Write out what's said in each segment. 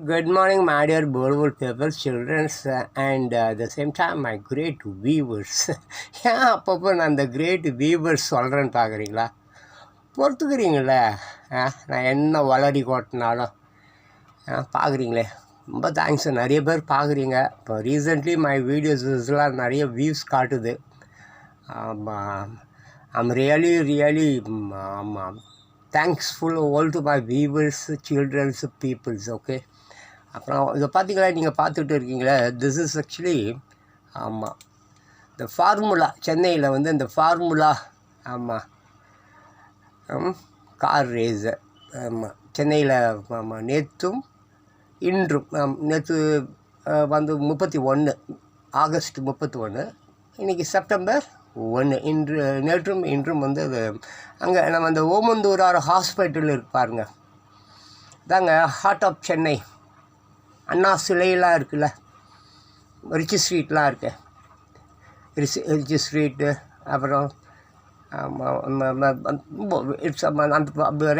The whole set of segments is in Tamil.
Good morning, my dear Bollywood people, children, and the same time, my great viewers. ஏன் அப்பப்போ நான் அந்த கிரேட் வியூவர்ஸ் சொல்கிறேன்னு பார்க்குறீங்களா? பொறுத்துக்கிறீங்களே, நான் என்ன வளரி கொட்டினாலும் பார்க்குறீங்களே, ரொம்ப தேங்க்ஸ். நிறைய பேர் பார்க்குறீங்க. இப்போ ரீசெண்ட்லி மை வீடியோஸ்லாம் நிறைய வியூஸ் காட்டுது. ஐம் ரியலி ஆமாம் thankful all to my viewers, childrens, peoples. Okay, அப்புறம் இதை பார்த்தீங்களா, நீங்கள் பார்த்துட்டு இருக்கீங்களே, திஸ் இஸ் ஆக்சுவலி ஆமாம் இந்த ஃபார்முலா. சென்னையில் வந்து இந்த ஃபார்முலா கார் ரேஸு சென்னையில் நேற்றும் இன்றும் நேற்று வந்து 31 ஆகஸ்ட் 31, இன்றைக்கி செப்டம்பர் 1. நேற்றும் இன்றும் வந்து அது அங்கே நம்ம அந்த ஓமந்தூரார் ஹாஸ்பிட்டல் இருப்பாருங்க, தாங்க ஹார்ட் ஆஃப் சென்னை. அண்ணா சிலையெல்லாம் இருக்குல்ல, ரிச்சி ஸ்ட்ரீட்லாம் இருக்கு, ரிச்சி ஸ்ட்ரீட்டு. அப்புறம் அந்த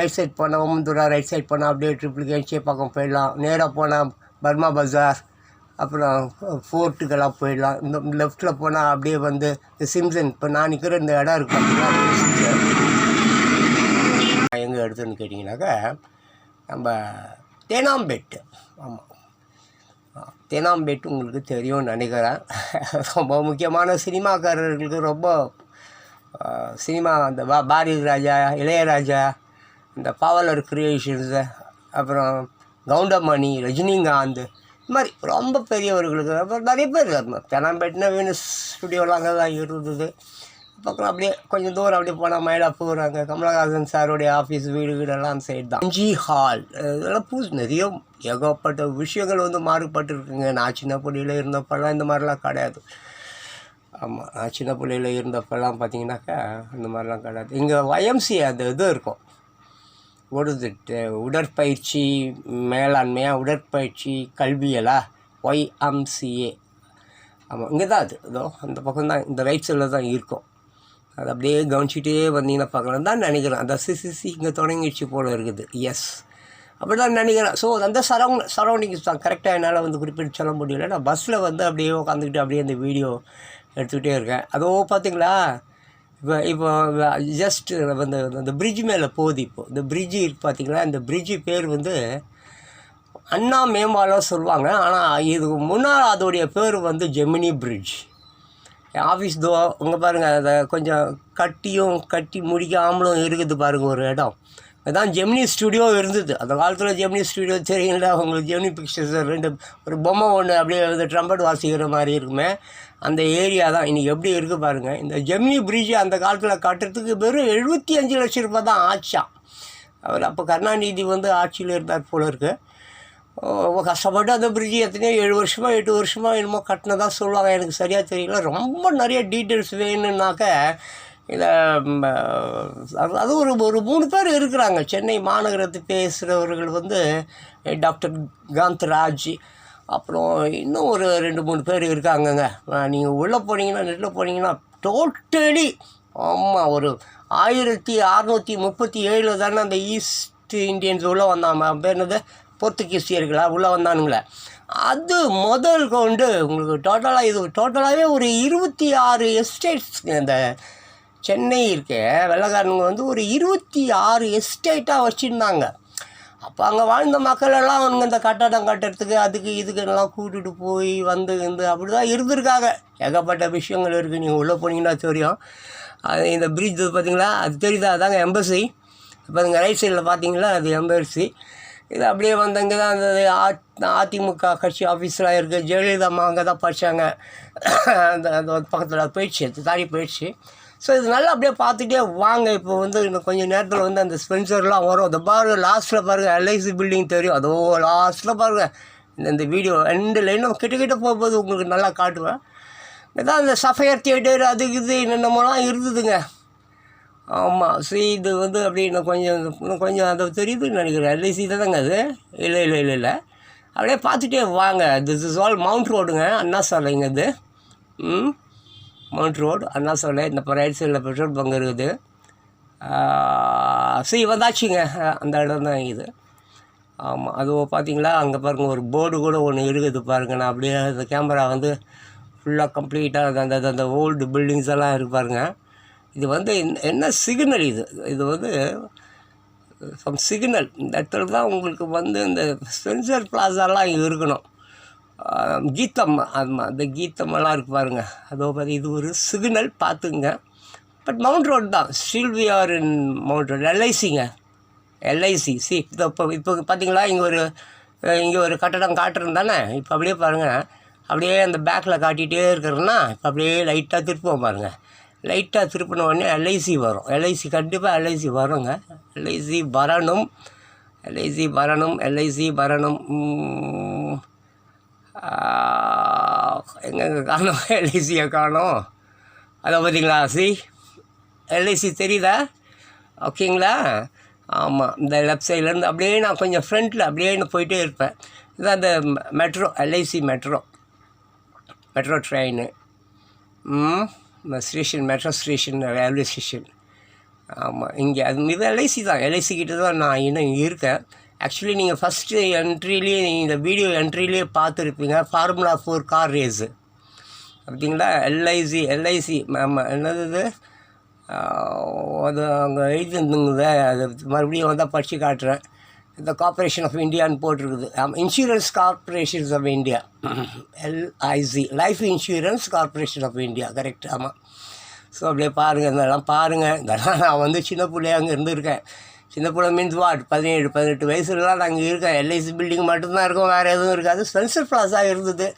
ரைட் சைட் போனால் ஓமந்தூரா, ரைட் சைட் போனால் அப்படியே ட்ரிப்ளிகேன்சி பக்கம் போயிடலாம். நேராக போனால் பர்மா பஜார், அப்புறம் ஃபோர்ட்டுக்கெல்லாம் போயிடலாம். இந்த லெஃப்ட்டில் போனால் அப்படியே வந்து இந்த சிம்சன், இப்போ நான் நிற்கிற இந்த இடம் இருக்கு பார்த்தீங்கன்னா, எங்கே எடுத்துன்னு கேட்டிங்கனாக்கா நம்ம தேனாம்பேட்டு. ஆமாம், தேனாம்பேட்டு உங்களுக்கு தெரியும்னு நினைக்கிறேன். ரொம்ப முக்கியமான சினிமாக்காரர்களுக்கு ரொம்ப சினிமா, அந்த பாரதி ராஜா, இளையராஜா, இந்த பாவலர் கிரியேஷன்ஸு, அப்புறம் கவுண்டமணி, ரஜினிகாந்த், இது மாதிரி ரொம்ப பெரியவர்களுக்கு அப்புறம் நிறைய பேர். தேனாம்பேட்டுனா வீனஸ் ஸ்டுடியோலாம் அங்கே தான் இருந்தது. பக்கம் அப்படியே கொஞ்சம் தூரம் அப்படியே போனால் மயிலாப்பூர், அங்கே கமலஹாசன் சாருடைய ஆஃபீஸ், வீடெல்லாம் அந்த சைடு தான். எம்ஜி ஹால், இதெல்லாம் நிறைய ஏகப்பட்ட விஷயங்கள் வந்து மாறுபட்டு இருக்குங்க. நான் சின்ன பிள்ளையில் இருந்தப்பெல்லாம் இந்த மாதிரிலாம் கிடையாது. ஆமாம், நான் சின்ன பிள்ளையில் இருந்தப்பெல்லாம் பார்த்தீங்கன்னாக்கா இந்த மாதிரிலாம் கிடையாது. இங்கே YMCA அந்த இது இருக்கும், ஓடுதுட்டு உடற்பயிற்சி மேலாண்மையாக, உடற்பயிற்சி கல்வியலா, YMCA. ஆமாம், இங்கே தான் அது. இதோ அந்த பக்கம் தான், இந்த ரைட் சைடில் தான் இருக்கும். அது அப்படியே கவனிச்சிட்டே வந்தீங்கன்னா பார்க்கலாம் தான் நினைக்கிறேன். அந்த சிசிசி இங்கே தொடங்கிடுச்சு போல் இருக்குது. எஸ், அப்படி தான் நினைக்கிறேன். ஸோ அந்த சரௌண்டிங்ஸ் தான் கரெக்டாக என்னால் வந்து குறிப்பிட்டு சொல்ல முடியல. நான் பஸ்ஸில் வந்து அப்படியே உட்காந்துக்கிட்டு அப்படியே அந்த வீடியோ எடுத்துக்கிட்டே இருக்கேன். அதோ பார்த்தீங்களா, இப்போ ஜஸ்ட் வந்து அந்த பிரிட்ஜ் மேலே போகுது. இப்போது இந்த பிரிட்ஜு பார்த்தீங்களா, இந்த பிரிட்ஜு பேர் வந்து அண்ணா மேம்பாலம் சொல்லுவாங்க. ஆனால் இதுக்கு முன்னால் அதோடைய பேர் வந்து ஜெமினி பிரிட்ஜ். என் ஆஃபீஸ் தோ இங்கே பாருங்கள், அதை கொஞ்சம் கட்டி முடிக்காமலும் இருக்குது பாருங்கள் ஒரு இடம். அதுதான் ஜெமினி ஸ்டுடியோ இருந்தது அந்த காலத்தில். ஜெமினி ஸ்டுடியோ தெரியுங்களா உங்களுக்கு? ஜெமினி பிக்சர்ஸ் ஒரு பொம்மை ஒன்று அப்படியே வந்து ட்ரம்பட் வாசிக்கிற மாதிரி இருக்குமே, அந்த ஏரியா தான் இன்றைக்கி எப்படி இருக்குது பாருங்கள். இந்த ஜெமினி பிரிட்ஜ் அந்த காலத்தில் கட்டுறதுக்கு வெறும் 75 லட்சம் ரூபாய் தான் ஆச்சான். அவர் அப்போ கருணாநிதி வந்து ஆட்சியில் இருந்தார் போல இருக்குது. கஷ்டப்பட்டு அந்த பிரிட்ஜு எத்தனையோ 7 வருஷமாக 8 வருஷமாக என்னமோ கட்டினதாக சொல்லுவாங்க. எனக்கு சரியாக தெரியல. ரொம்ப நிறைய டீட்டெயில்ஸ் வேணும்னாக்க இதை அது ஒரு 3 பேர் இருக்கிறாங்க சென்னை மாநகரத்து பேசுகிறவர்கள் வந்து டாக்டர் காந்த்ராஜ், அப்புறம் இன்னும் ஒரு 2-3 பேர் இருக்காங்கங்க. நீங்கள் உள்ளே போனீங்கன்னா, நெட்டில் போனீங்கன்னா டோட்டலி ஆமாம் ஒரு 1637 தானே அந்த ஈஸ்ட் இண்டியன்ஸ் உள்ளே வந்தாங்க. பேர் என்னது, போர்த்துகீசியர்களா உள்ளே வந்தானுங்களே. அது முதல் கொண்டு உங்களுக்கு டோட்டலாகவே ஒரு 26 எஸ்டேட்ஸ் இந்த சென்னை இருக்க வெள்ளைக்காரனுங்க வந்து ஒரு 26 எஸ்டேட்டாக வச்சுருந்தாங்க. அப்போ அங்கே வாழ்ந்த மக்களெல்லாம் அவனுங்க இந்த கட்டடம் கட்டுறதுக்கு அதுக்கு இதுக்கெல்லாம் கூட்டிகிட்டு போய் வந்து அப்படி தான் இருந்திருக்காங்க. ஏகப்பட்ட விஷயங்கள் இருக்குது. நீங்கள் உள்ளே போனீங்கன்னா தெரியும். அது இந்த பிரிட்ஜ் பார்த்தீங்களா, அது தெரியுதா, அதாங்க எம்பசி. இப்போ இங்கே ரைட் சைடில் பார்த்தீங்களா, அது எம்பசி. இது அப்படியே வந்து அங்கே தான் அந்த அதிமுக கட்சி ஆஃபீஸெலாம் இருக்குது. ஜெயலலிதா அம்மா அங்கே தான் படித்தாங்க. அந்த பக்கத்தில் போயிடுச்சு, தாடி போயிடுச்சு. ஸோ இது நல்லா அப்படியே பார்த்துட்டே வாங்க. இப்போ வந்து இன்னும் கொஞ்சம் நேரத்தில் வந்து அந்த ஸ்பென்சர்லாம் வரும். அதை பாருங்கள், லாஸ்ட்டில் பாருங்கள் LIC பில்டிங் தெரியும். அதோ லாஸ்ட்டில் பாருங்கள். இந்த வீடியோ 2 லைனும் கிட்ட போகும்போது உங்களுக்கு நல்லா காட்டுவேன். இதான் இந்த சஃபயர் தியேட்டர் அது இது என்னென்னமோலாம் இருந்ததுங்க. ஆமாம், சரி இது வந்து அப்படி இன்னும் கொஞ்சம் அதை தெரியுதுன்னு நினைக்கிறேன். LIC தானேங்க அது? இல்லை அப்படியே பார்த்துட்டே வாங்க. திஸ் இஸ் ஆல் மவுண்ட் ரோடுங்க, அண்ணா சாலைங்க இது. மவுண்ட் ரோடு, அண்ணா சாலை. இந்த ரைட் சைடில் பெட்ரோல் பங்க் இருக்குது. சரி வந்தாச்சுங்க, அந்த இடம் தான் இது. ஆமாம், அது பார்த்தீங்களா, அங்கே பாருங்கள் ஒரு போர்டு கூட ஒன்று இருக்குது பாருங்கள். நான் அப்படியே அந்த கேமரா வந்து ஃபுல்லாக கம்ப்ளீட்டாக அந்த அந்த ஓல்டு பில்டிங்ஸ் எல்லாம் இருக்கு பாருங்கள். இது வந்து என்ன சிக்னல் இது, இது வந்து சம் சிக்னல். இந்த இடத்துல தான் உங்களுக்கு வந்து இந்த ஸ்பென்சர் பிளாசாலாம் இங்கே இருக்கணும். கீதம், ஆமாம், அந்த கீதமெல்லாம் இருக்குது பாருங்கள். அதோ பார்த்து இது ஒரு சிக்னல் பார்த்துங்க. பட் மவுண்ட் ரோடு தான், still we are in Mount Road. எல்ஐசிங்க, எல்ஐசி. இப்போ பார்த்தீங்களா, இங்கே ஒரு கட்டடம் காட்டுறேன் தானே. இப்போ அப்படியே பாருங்கள், அப்படியே அந்த பேக்கில் காட்டிகிட்டே இருக்கிறேன்னா இப்போ அப்படியே லைட்டாக திருப்போம் பாருங்கள். லைட்டாக திருப்பின உடனே எல்ஐசி வரும். எல்ஐசி கண்டிப்பாக எல்ஐசி வருங்க. எல்ஐசி வரணும், எல்ஐசி வரணும், எல்ஐசி வரணும். எங்கெங்கே காணும், எல்ஐசியை காணும். அதை பார்த்தீங்களா, எல்ஐசி தெரியுதா? ஓகேங்களா? ஆமாம், இந்த லெஃப்ட் சைட்லேருந்து அப்படியே நான் கொஞ்சம் ஃப்ரண்ட்டில் அப்படியே போயிட்டே இருப்பேன். இதுதான் அந்த metro, LIC metro train station, metro station, railway station. ஆமாம், இங்கே அது இது எல்ஐசி தான். எல்ஐசி கிட்ட தான் நான் இன்னும் இருக்கேன். ஆக்சுவலி நீங்கள் ஃபஸ்ட்டு என்ட்ரிலேயே, இந்த வீடியோ என்ட்ரிலேயே பார்த்துருப்பீங்க, ஃபார்முலா 4 கார் ரேஸு பார்த்தீங்களா. எல்ஐசி ஆமாம், என்னது அது அங்கே எழுதிருந்துங்க. அது மறுபடியும் வந்தால் படித்து காட்டுறேன். இந்த கார்பரேஷன் ஆஃப் இந்தியான்னு போட்டிருக்குது. Insurance corporations of India, LIC, life insurance corporation of India, correct. ஆமாம். ஸோ அப்படியே பாருங்கள், இதெல்லாம் பாருங்கள். இதெல்லாம் நான் வந்து சின்ன பிள்ளையாக அங்கே இருந்திருக்கேன். சின்ன பிள்ளை மீன்ஸ் 17-18 வயசுலலாம் நான் அங்கே இருக்கேன். எல்ஐசி பில்டிங் மட்டும்தான் இருக்கும், வேறு எதுவும் இருக்காது. ஸ்பென்சர் பிளாஸா இருந்தது.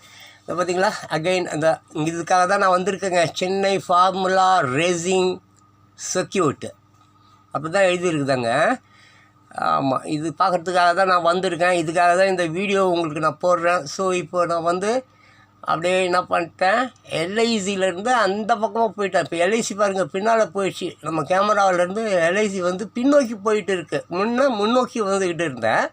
இதை பார்த்தீங்களா, அகைன் அந்த இதுக்காக தான் நான் வந்திருக்கேங்க. சென்னை ஃபார்முலா ரேசிங் சர்க்கியூட் அப்படி தான் எழுதியிருக்குதாங்க. ஆமாம், இது பார்க்குறதுக்காக தான் நான் வந்திருக்கேன். இதுக்காக தான் இந்த வீடியோ உங்களுக்கு நான் போடுறேன். ஸோ இப்போ நான் வந்து அப்படியே என்ன பண்ணிட்டேன், எல்ஐசியிலேருந்து அந்த பக்கமாக போயிட்டேன். இப்போ எல்ஐசி பாருங்கள் பின்னால் போயிடுச்சு. நம்ம கேமராவிலேருந்து எல்ஐசி வந்து பின்னோக்கி போயிட்டு இருக்குது. முன்னோக்கி வந்துக்கிட்டு இருந்தேன்,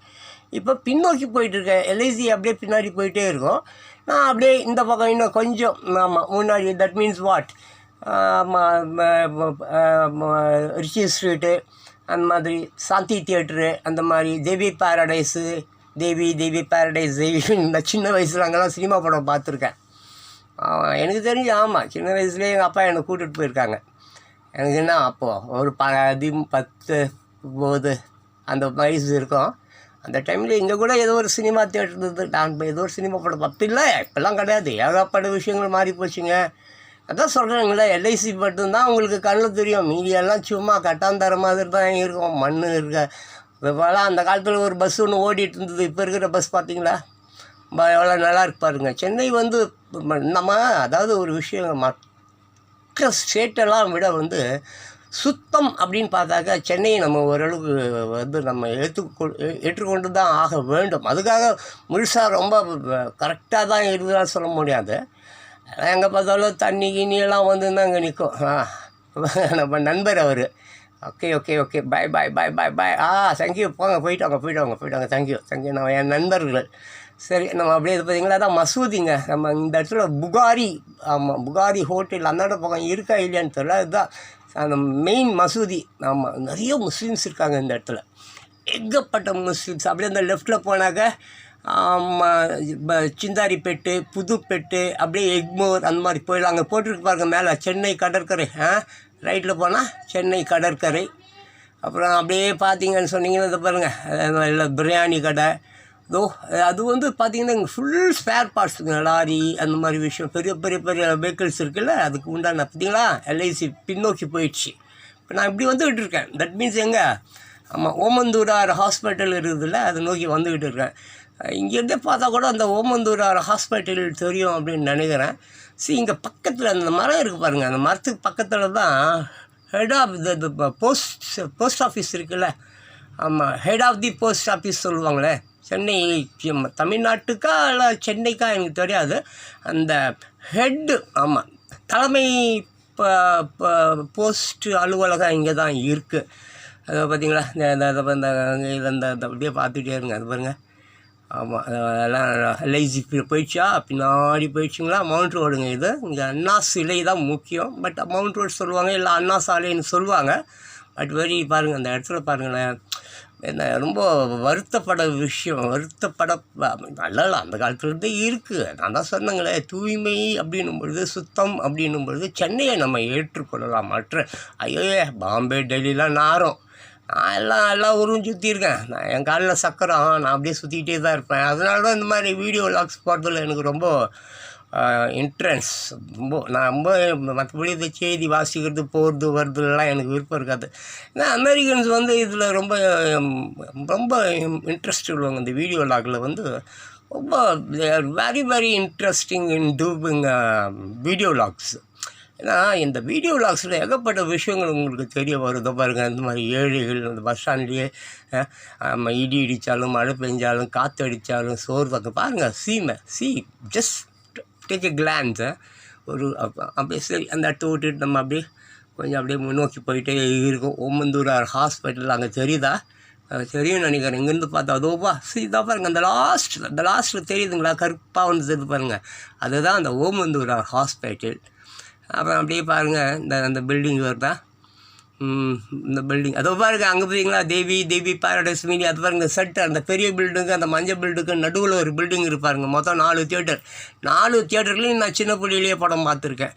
இப்போ பின்னோக்கி போயிட்டுருக்கேன். எல்ஐசி அப்படியே பின்னாடி போயிட்டே இருக்கும். நான் அப்படியே இந்த பக்கம் இன்னும் கொஞ்சம் ஆமாம் முன்னாடி. That means what, Ritchie street, அந்த மாதிரி சாந்தி தியேட்ரு, அந்த மாதிரி தேவி பேரடைஸு, தேவி பேரடைஸ், நான் சின்ன வயசில் அங்கெல்லாம் சினிமா படம் பார்த்துருக்கேன். எனக்கு தெரிஞ்சு ஆமாம், சின்ன வயசுலேயே எங்கள் அப்பா என்னை கூட்டிகிட்டு போயிருக்காங்க. எனக்கு என்ன அப்போது ஒரு 10-9 அந்த வயசு இருக்கும். அந்த டைமில் இங்கே கூட ஏதோ ஒரு சினிமா தியேட்டர் இருந்தது. நான் ஏதோ ஒரு சினிமா படம் பார்த்து இல்லை, இப்போல்லாம் கிடையாது. ஏகப்பட்ட விஷயங்கள் மாறி போச்சுங்க. அதான் சொல்கிறேங்களே, எல்ஐசி மட்டும்தான் உங்களுக்கு கண்ணில் தெரியும். மீடியெல்லாம் சும்மா கட்டாந்தர மாதிரி தான் இருக்கும், மண் இருக்க. இப்போலாம் அந்த காலத்தில் ஒரு பஸ் ஒன்று ஓடிட்டு இருந்தது. இப்போ இருக்கிற பஸ் பார்த்தீங்களா, எவ்வளோ நல்லா இருக்கு பாருங்க. சென்னை வந்து நம்ம அதாவது ஒரு விஷயம், மற்ற ஸ்டேட்டெல்லாம் விட வந்து சுத்தம் அப்படின்னு பார்த்தாக்கா சென்னையை நம்ம ஓரளவுக்கு வந்து நம்ம ஏற்றுக்கொண்டு தான் ஆக வேண்டும். அதுக்காக முழுசாக ரொம்ப கரெக்டாக தான் இருக்குதுன்னு சொல்ல முடியாது. எங்கே பார்த்தாலும் தண்ணி கிண்ணியெல்லாம் வந்து தான் அங்கே நிற்கும். நம்ம நண்பர் அவர். ஓகே பாய் தேங்க்யூ, போயிட்டாங்க தேங்க்யூ. நம்ம என் நண்பர்கள். சரி, நம்ம அப்படியே இது பார்த்தீங்களா, அதான் மசூதிங்க. நம்ம இந்த இடத்துல புகாரி, ஆமாம் புகாரி ஹோட்டல் அந்த இடம் பக்கம் இருக்கா இல்லையான்னு தெரியல. அதுதான் அந்த மெயின் மசூதி. ஆமாம், நிறைய முஸ்லீம்ஸ் இருக்காங்க இந்த இடத்துல, ஏகப்பட்ட முஸ்லீம்ஸ். அப்படியே அந்த லெஃப்டில் போனாக்க சிந்தாரிப்பேட்டு, புதுப்பேட்டு, அப்படியே எக்மோர் அந்த மாதிரி போயிடலாம். அங்கே போட்டிருக்கு பாருங்க மேலே, சென்னை கடற்கரை. ரைட்டில் போனால் சென்னை கடற்கரை. அப்புறம் அப்படியே பார்த்தீங்கன்னு சொன்னீங்கன்னா இதை பாருங்கள், இல்லை பிரியாணி கடை. அது வந்து பார்த்திங்கன்னா இங்கே ஃபுல் ஸ்பேர் பார்ட்ஸுங்க, லாரி அந்த மாதிரி விஷயம், பெரிய வெஹிக்கிள்ஸ் இருக்குல்ல, அதுக்கு உண்டான பார்த்தீங்களா. எல்ஐசி பின்னோக்கி போயிடுச்சு. இப்போ நான் இப்படி வந்துக்கிட்டு இருக்கேன். தட் மீன்ஸ் எங்கே, ஆமாம் ஓமந்தூரார் ஹாஸ்பிட்டல் இருக்குதுல்ல, அதை நோக்கி வந்துக்கிட்டு இருக்கேன். இங்கேருந்தே பார்த்தா கூட அந்த ஓமந்தூரார் ஹாஸ்பிட்டல் தெரியும் அப்படின்னு நினைக்கிறேன். இங்கே பக்கத்தில் அந்த மரம் இருக்குது பாருங்கள், அந்த மரத்துக்கு பக்கத்தில் தான் head of the post office இருக்குல்ல. ஆமாம், head of the post office சொல்லுவாங்களே, சென்னை தமிழ்நாட்டுக்கா இல்லை சென்னைக்கா எனக்கு தெரியாது. அந்த ஹெட்டு, ஆமாம் தலைமை போஸ்ட் அலுவலகம் இங்கே தான் இருக்குது. அதை பார்த்தீங்களா, இந்த அப்படியே பார்த்துட்டே இருங்க. அது பாருங்கள். ஆமாம், அதெல்லாம் எல்ஐசி போயிடுச்சா, பின்னாடி போயிடுச்சுங்களா. மவுண்ட் ரோடுங்க இது. இங்கே அண்ணா சிலை தான் முக்கியம். பட் மவுண்ட் ரோடு சொல்லுவாங்க, இல்லை அண்ணா சாலைன்னு சொல்லுவாங்க. பட் வெரி பாருங்கள், அந்த இடத்துல பாருங்களேன், என்ன ரொம்ப வருத்தப்பட நல்லா அந்த காலத்துலேருந்தே இருக்குது. நான் தான் சொன்னேங்களே, தூய்மை அப்படின்னும் பொழுது, சுத்தம் அப்படின்னும் பொழுது சென்னையை நம்ம ஏற்றுக்கொள்ளலாம். மற்ற ஐயோ பாம்பே டெல்லிலாம் நாரும். நான் எல்லா ஊரும் சுற்றியிருக்கேன். நான் என் காலில் சக்கரம், நான் அப்படியே சுற்றிக்கிட்டே தான் இருப்பேன். அதனால தான் இந்த மாதிரி வீடியோ வ்ளாக்ஸ் போடுறதுல எனக்கு ரொம்ப நான் ரொம்ப மற்றபடி இந்த செய்தி வாசிக்கிறது போகிறது வருதுலாம் எனக்கு விருப்பம் இருக்காது. ஏன்னா அமெரிக்கன்ஸ் வந்து இதில் ரொம்ப ரொம்ப இன்ட்ரெஸ்ட் உள்ளவங்க. இந்த வீடியோ வ்ளாகில் வந்து ரொம்ப வெரி வெரி இன்ட்ரெஸ்டிங் இன் டூவிங் வீடியோ வ்ளாக்ஸ். ஏன்னா இந்த வீடியோ வ்ளாக்ஸில் ஏகப்பட்ட விஷயங்கள் உங்களுக்கு தெரிய வருதோ பாருங்கள். இந்த மாதிரி ஏழைகள் அந்த பஸ் ஸ்டாண்ட்லேயே இடி இடித்தாலும், மழை பெஞ்சாலும், காற்று அடித்தாலும், சோறு பக்கம் பாருங்கள். Just take a glance. ஒரு அப்படியே சரி அந்த இடத்த விட்டுட்டு நம்ம அப்படியே கொஞ்சம் அப்படியே முன்னோக்கி போயிட்டே இருக்கும். ஓமந்தூரார் ஹாஸ்பிட்டல் அங்கே தெரியுதா? தெரியும் நினைக்கிறேன். இங்கேருந்து பார்த்தா அதோப்பா இதான் பாருங்கள். அந்த லாஸ்ட்டில் தெரியுதுங்களா? கருப்பாக வந்து தெரியுது பாருங்கள். அதுதான் அந்த ஓமந்தூரார் ஹாஸ்பிட்டல். அப்புறம் அப்படியே பாருங்கள் அந்த பில்டிங் வருதா? இந்த பில்டிங் அதோ பாருங்கள். அங்கே பார்த்தீங்களா தேவி பாரடைஸ் மீனி. அது பாருங்கள் செட்டு அந்த பெரிய பில்டிங்கு அந்த மஞ்சள் பில்டிங்கு நடுவில் ஒரு பில்டிங் இருப்பாருங்க. மொத்தம் 4 தியேட்டர்லேயும் நான் சின்ன புள்ளியிலேயே படம் பார்த்துருக்கேன்.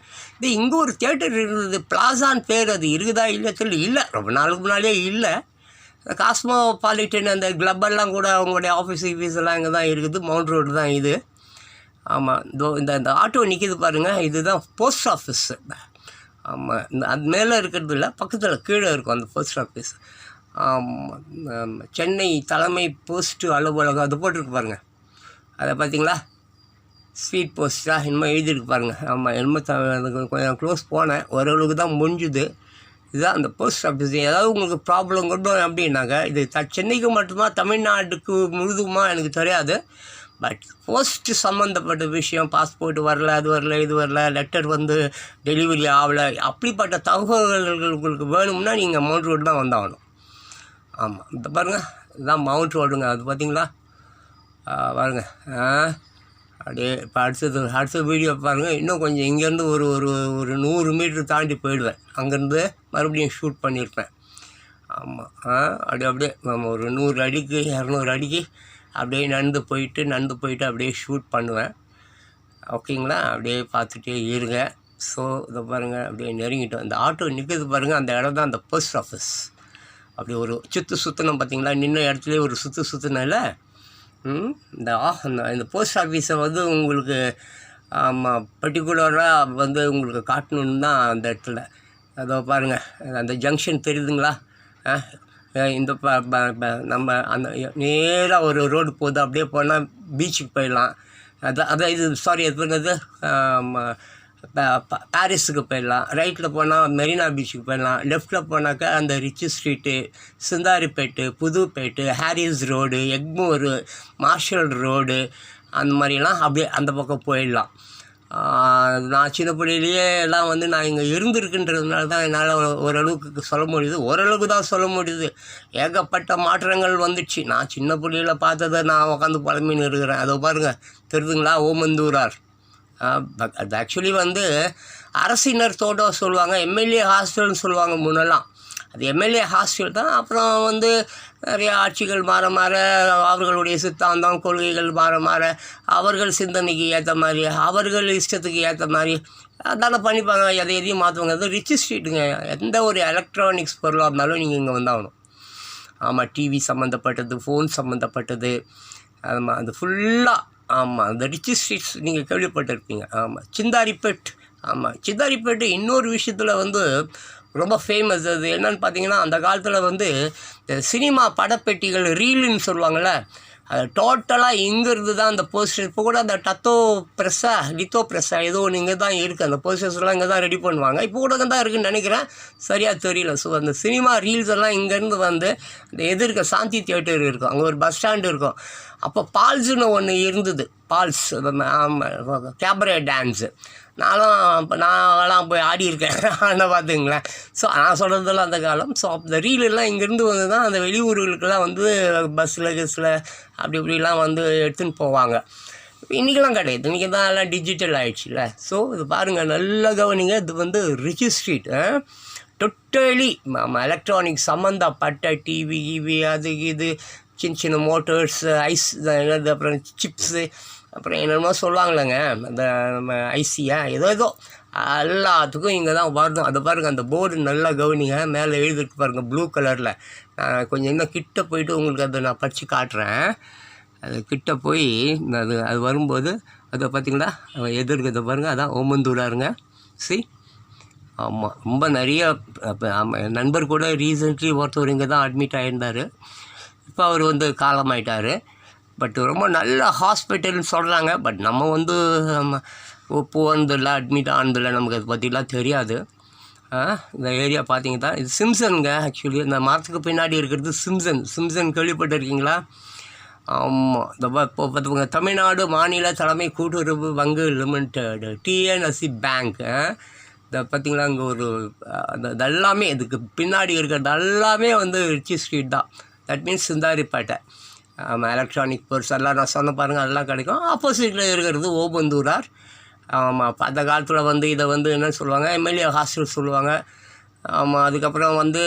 இங்கே ஒரு தியேட்டர் இருந்தது, பிளாசான்னு பேர். அது இருக்குதா இல்லை சொல்லி இல்லை, ரொம்ப நாளுக்கு முன்னாடியே இல்லை. காஸ்மோபாலிட்டன் அந்த கிளப்பெல்லாம் கூட அவங்களுடைய ஆஃபீஸ் எல்லாம் இங்கே தான் இருக்குது. மவுண்ட் ரோடு தான் இது. ஆமாம், இந்த ஆட்டோ நிற்கிது பாருங்கள். இதுதான் போஸ்ட் ஆஃபீஸு. ஆமாம், அது மேலே இருக்கிறது இல்லை, பக்கத்தில் கீழே இருக்கும் அந்த போஸ்ட் ஆஃபீஸ். சென்னை தலைமை போஸ்ட்டு அலுவலகம் அது போட்டிருக்கு பாருங்கள். அதை பார்த்தீங்களா? ஸ்பீட் போஸ்ட்டாக என்னமோ எழுதியிருக்கு பாருங்கள். ஆமாம், என்னமோ கொஞ்சம் க்ளோஸ் போனேன், ஓரளவுக்கு தான் முடிஞ்சுது. இதுதான் அந்த போஸ்ட் ஆஃபீஸ். ஏதாவது உங்களுக்கு ப்ராப்ளம் கொண்டு அப்படின்னாக்க இது சென்னைக்கு மட்டுமா தமிழ்நாட்டுக்கு முழுதுமா எனக்கு தெரியாது. பட் போஸ்ட்டு சம்மந்தப்பட்ட விஷயம், பாஸ்போர்ட் வரல, அது வரல, இது வரல, லெட்டர் வந்து டெலிவரி ஆகலை, அப்படிப்பட்ட தகவல்கள் உங்களுக்கு வேணும்னா நீங்கள் மவுண்ட் ரோடு தான் வந்தாகணும். ஆமாம், இந்த பாருங்கள், இதுதான் மவுண்ட் ரோடுங்க. அது பார்த்தீங்களா? பாருங்கள். அப்படியே இப்போ அடுத்த வீடியோ பாருங்கள். இன்னும் கொஞ்சம் இங்கேருந்து ஒரு 100 மீட்ரு தாண்டி போயிடுவேன். அங்கேருந்து மறுபடியும் ஷூட் பண்ணியிருப்பேன். ஆமாம், அப்படியே நம்ம ஒரு 100 அடிக்கு 200 அடிக்கு அப்படியே நடந்து போயிட்டு அப்படியே ஷூட் பண்ணுவேன். ஓகேங்களா? அப்படியே பார்த்துட்டே இருங்க. ஸோ இதை பாருங்கள், அப்படியே நெருங்கிட்டோம். அந்த ஆட்டோ நிற்கிறது பாருங்கள். அந்த இடம் தான் அந்த போஸ்ட் ஆஃபீஸ். அப்படி ஒரு சுற்றணும் பார்த்தீங்களா? நின்ன இடத்துலேயே ஒரு சுற்றினால இந்த போஸ்ட் ஆஃபீஸை வந்து உங்களுக்கு பர்டிகுலராக வந்து உங்களுக்கு காட்டணுன்னு தான் அந்த இடத்துல. அதோ பாருங்கள், அந்த ஜங்ஷன் தெரியுதுங்களா? இந்த நம்ம அந்த நேராக ஒரு ரோடு போகுது. அப்படியே போனால் பீச்சுக்கு போயிடலாம். அதான் இது அது பாரிஸுக்கு போயிடலாம். ரைட்டில் போனால் மெரினா பீச்சுக்கு போயிடலாம். லெஃப்ட்டில் போனாக்கா அந்த ரிச்சி ஸ்ட்ரீட்டு, சிந்தாரிப்பேட்டு, புதுப்பேட்டு, ஹாரிஸ் ரோடு, எக்மோரு, மார்ஷல் ரோடு, அந்த மாதிரிலாம் அப்படியே அந்த பக்கம் போயிடலாம். நான் சின்ன பிள்ளையிலேயே எல்லாம் வந்து நான் இங்கே இருந்திருக்குன்றதுனால தான் என்னால் ஓரளவுக்கு சொல்ல முடியுது. ஓரளவுக்கு தான் சொல்ல முடியுது. ஏகப்பட்ட மாற்றங்கள் வந்துடுச்சு. நான் சின்ன பிள்ளையில் பார்த்ததை நான் உட்காந்து புலம்பின்னு இருக்கிறேன். அதை பாருங்கள், தெரியுதுங்களா? ஓமந்தூரார். அது ஆக்சுவலி வந்து அரசினர் தோட்டம் சொல்லுவாங்க, எம்எல்ஏ ஹாஸ்டல்னு சொல்லுவாங்க முன்னெல்லாம். அது எம்எல்ஏ ஹாஸ்டல் தான். அப்புறம் வந்து நிறைய ஆட்சிகள் மாற அவர்களுடைய சித்தாந்தம் கொள்கைகள் மாற அவர்கள் சிந்தனைக்கு ஏற்ற மாதிரி, அவர்கள் இஷ்டத்துக்கு ஏற்ற மாதிரி அதான பண்ணிப்பாங்க. எதையும் மாற்றுவாங்க. அது ரிச் ஸ்ட்ரீட்டுங்க. எந்த ஒரு எலக்ட்ரானிக்ஸ் பொருளாக இருந்தாலும் நீங்கள் இங்கே வந்தாகணும். ஆமாம், டிவி சம்மந்தப்பட்டது, ஃபோன் சம்மந்தப்பட்டது, ஆமாம், அது ஃபுல்லாக. ஆமாம், அந்த ரிச் ஸ்ட்ரீட்ஸ் நீங்கள் கேள்விப்பட்டிருப்பீங்க. ஆமாம், சிந்தாரிப்பேட்டு இன்னொரு விஷயத்தில் வந்து ரொம்ப ஃபேமஸ். அது என்னன்னு பார்த்தீங்கன்னா, அந்த காலத்தில் வந்து இந்த சினிமா படப்பெட்டிகள் ரீலுன்னு சொல்லுவாங்கள்ல, அது டோட்டலாக இங்கேருந்து தான் அந்த போஸ்டர். இப்போ கூட அந்த லித்தோ ப்ரெஸ்ஸா ஏதோ ஒன்று இங்கே தான் இருக்குது. அந்த போஸ்டர்ஸ்லாம் இங்கே தான் ரெடி பண்ணுவாங்க. இப்போ கூட தான் இருக்குதுன்னு நினைக்கிறேன், சரியாக தெரியல. ஸோ அந்த சினிமா ரீல்ஸ் எல்லாம் இங்கேருந்து வந்து இந்த எதிர்க்க சாந்தி தியேட்டர் இருக்கும், அங்கே ஒரு பஸ் ஸ்டாண்டு இருக்கும். அப்போ பால்ஸுன்னு ஒன்று இருந்தது. Balls cabaret dance. நான்லாம் போய் ஆடியிருக்கேன். ஆனால் பார்த்துங்களேன். ஸோ நான் சொல்கிறதெல்லாம் அந்த காலம். ஸோ அந்த ரீலெல்லாம் இங்கேருந்து வந்து தான் அந்த வெளியூர்களுக்கெல்லாம் வந்து பஸ்ஸில் அப்படி இப்படிலாம் வந்து எடுத்துன்னு போவாங்க. இன்றைக்கெல்லாம் கிடையாது. இன்றைக்கி தான் எல்லாம் டிஜிட்டல் ஆகிடுச்சுல. ஸோ இது பாருங்கள், நல்லா கவனிங்க. இது வந்து ரிச் ஸ்ட்ரீட். டோட்டலி எலக்ட்ரானிக் சம்மந்தப்பட்ட டிவி அது இது சின்ன மோட்டர்ஸ் ஐஸ் என்னது அப்புறம் சிப்ஸு அப்புறம் என்னென்னமோ சொல்லுவாங்களேங்க அந்த நம்ம ஐசியா ஏதோ எல்லாத்துக்கும் இங்கே தான் வரணும். அதை பாருங்கள், அந்த போர்டு நல்லா கவனிங்க, மேலே எழுதிட்டு பாருங்கள் ப்ளூ கலரில். கொஞ்சம் இன்னும் கிட்ட போயிட்டு உங்களுக்கு அதை நான் படித்து காட்டுறேன். அது கிட்ட போய் அது வரும்போது அதை பார்த்திங்களா எதிர்க்கிறத பாருங்கள், அதான் ஓமந்தூராருங்க. ஆமாம், ரொம்ப நிறைய என் நண்பர் கூட ரீசெண்ட்லி ஒருத்தர் இங்கே தான் அட்மிட் ஆகியிருந்தார். இப்போ அவர் வந்து காலமாயிட்டார். பட் ரொம்ப நல்ல ஹாஸ்பிட்டல்னு சொல்கிறாங்க. பட் நம்ம வந்து போனதில்லை, அட்மிட் ஆனதில்லை, நமக்கு அதை பற்றிலாம் தெரியாது. இந்த ஏரியா பார்த்தீங்கன்னா இது சிம்சனுங்க. ஆக்சுவலி இந்த மரத்துக்கு பின்னாடி இருக்கிறது சிம்சன் கேள்விப்பட்டிருக்கீங்களா? ஆமாம், இந்த இப்போ பார்த்துக்கோங்க, தமிழ்நாடு மாநில தலைமை கூட்டுறவு வங்கி லிமிடெட் டிஎன்எஸ்சி பேங்க். இந்த பார்த்திங்களா இங்கே ஒரு அது எல்லாமே இதுக்கு பின்னாடி இருக்கிறது எல்லாமே வந்து ரிச்சி ஸ்ட்ரீட் தான். That means Chintadripet. எலக்ட்ரானிக் பொருட்ஸ் எல்லாம் நான் சொன்ன பாருங்கள், அதெல்லாம் கிடைக்கும். ஆப்போசிட்டில் இருக்கிறது ஓமந்தூரார். ஆமாம், அப்போ அந்த காலத்தில் வந்து இதை வந்து என்ன சொல்லுவாங்க, எம்எல்ஏ ஹாஸ்டல் சொல்லுவாங்க. ஆமாம், அதுக்கப்புறம் வந்து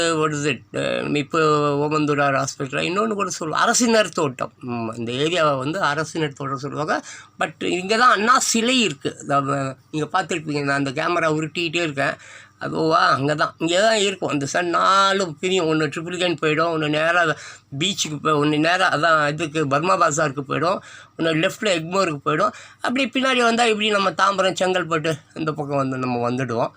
இப்போ ஓமந்தூரார் ஹாஸ்பிட்டலில் இன்னொன்று கூட சொல்லுவாங்க அரசினர் தோட்டம். இந்த ஏரியாவை வந்து அரசினர் தோட்டம் சொல்லுவாங்க. பட் இங்கே தான் அண்ணா சிலை இருக்குது. நீங்கள் பார்த்துருப்பீங்க, நான் அந்த கேமரா உருட்டிகிட்டே இருக்கேன். அதுவா அங்கே தான் இங்கே தான் இருக்கும். அந்த சார் 4 பிரியும். ஒன்று ட்ரிபிள்கேன் போயிடும், ஒன்று நேராக பீச்சுக்கு ஒன்று நேராக அதான் இதுக்கு பர்மா பாசாருக்கு போயிடும், ஒன்று லெஃப்ட்டில் எக்மோருக்கு போயிடும். அப்படி பின்னாடி வந்தால் இப்படி நம்ம தாம்பரம் செங்கல்பட்டு இந்த பக்கம் வந்து நம்ம வந்துடுவோம்.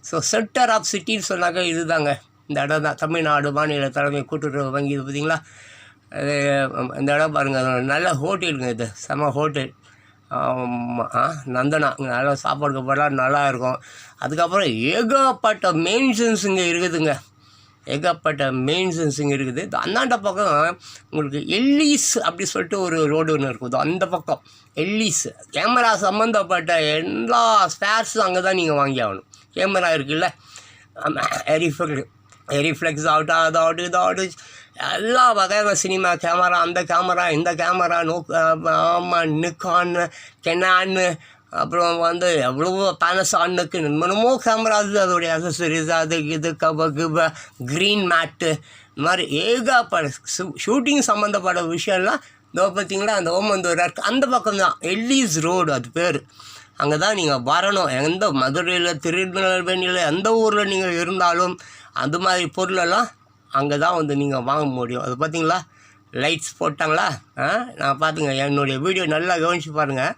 ஸோ சென்டர் ஆஃப் சிட்டின்னு சொன்னாக்க இது தாங்க, இந்த இடம் தான். தமிழ்நாடு மாநில தலைமை கூட்டுறவு வங்கி இது பார்த்திங்களா, இந்த இடம் பாருங்கள், நல்ல ஹோட்டலுங்க, இது செம ஹோட்டல். நந்தனா நல்லா சாப்பாடு கப்பாடெலாம் நல்லா இருக்கும். அதுக்கப்புறம் ஏகப்பட்ட மெயின்சன்ஸ் இங்கே இருக்குதுங்க, ஏகப்பட்ட மெயின்சன்ஸ் இங்கே இருக்குது. அந்தாண்ட பக்கம் உங்களுக்கு எல்லீஸ் அப்படி சொல்லிட்டு ஒரு ரோடு ஒன்று இருக்குது. அந்த பக்கம் எல்லீஸ் கேமரா சம்மந்தப்பட்ட எல்லா ஸ்பேர்ஸும் அங்கே தான் நீங்கள் வாங்கி ஆகணும். கேமரா இருக்குல்ல, எரிஃப்ளெக்ஸ் ஆகட்டும், அது ஆகட்டும், இது ஆகட்டும், எல்லா வகையான சினிமா கேமரா, அந்த கேமரா இந்த கேமரா, ஆமாம், நிக்கான்னு, கெனான்னு, அப்புறம் வந்து எவ்வளவோ பேனசானுக்கு என்னமோ கேமராஸ், அதோடைய அசசரிஸ், அது இது கப க்ரீன் மேட்டு, இந்த மாதிரி ஏகப்பட்ட ஷூட்டிங் சம்மந்தப்பட்ட விஷயம்லாம் இதோ பார்த்திங்களா அந்த ஓமந்தூரார் அந்த பக்கம் தான் எல்லீஸ் ரோடு அது பேர். அங்கே தான் நீங்கள் வரணும். எந்த மதுரையில், திருநெல்வேலியில், எந்த ஊரில் நீங்கள் இருந்தாலும் அந்த மாதிரி பொருளெல்லாம் அங்கே தான் வந்து நீங்கள் வாங்க முடியும். அது பார்த்திங்களா லைட்ஸ் போட்டாங்களா? நான் பார்த்துங்க, என்னுடைய வீடியோ நல்லா கவனித்து பாருங்கள்.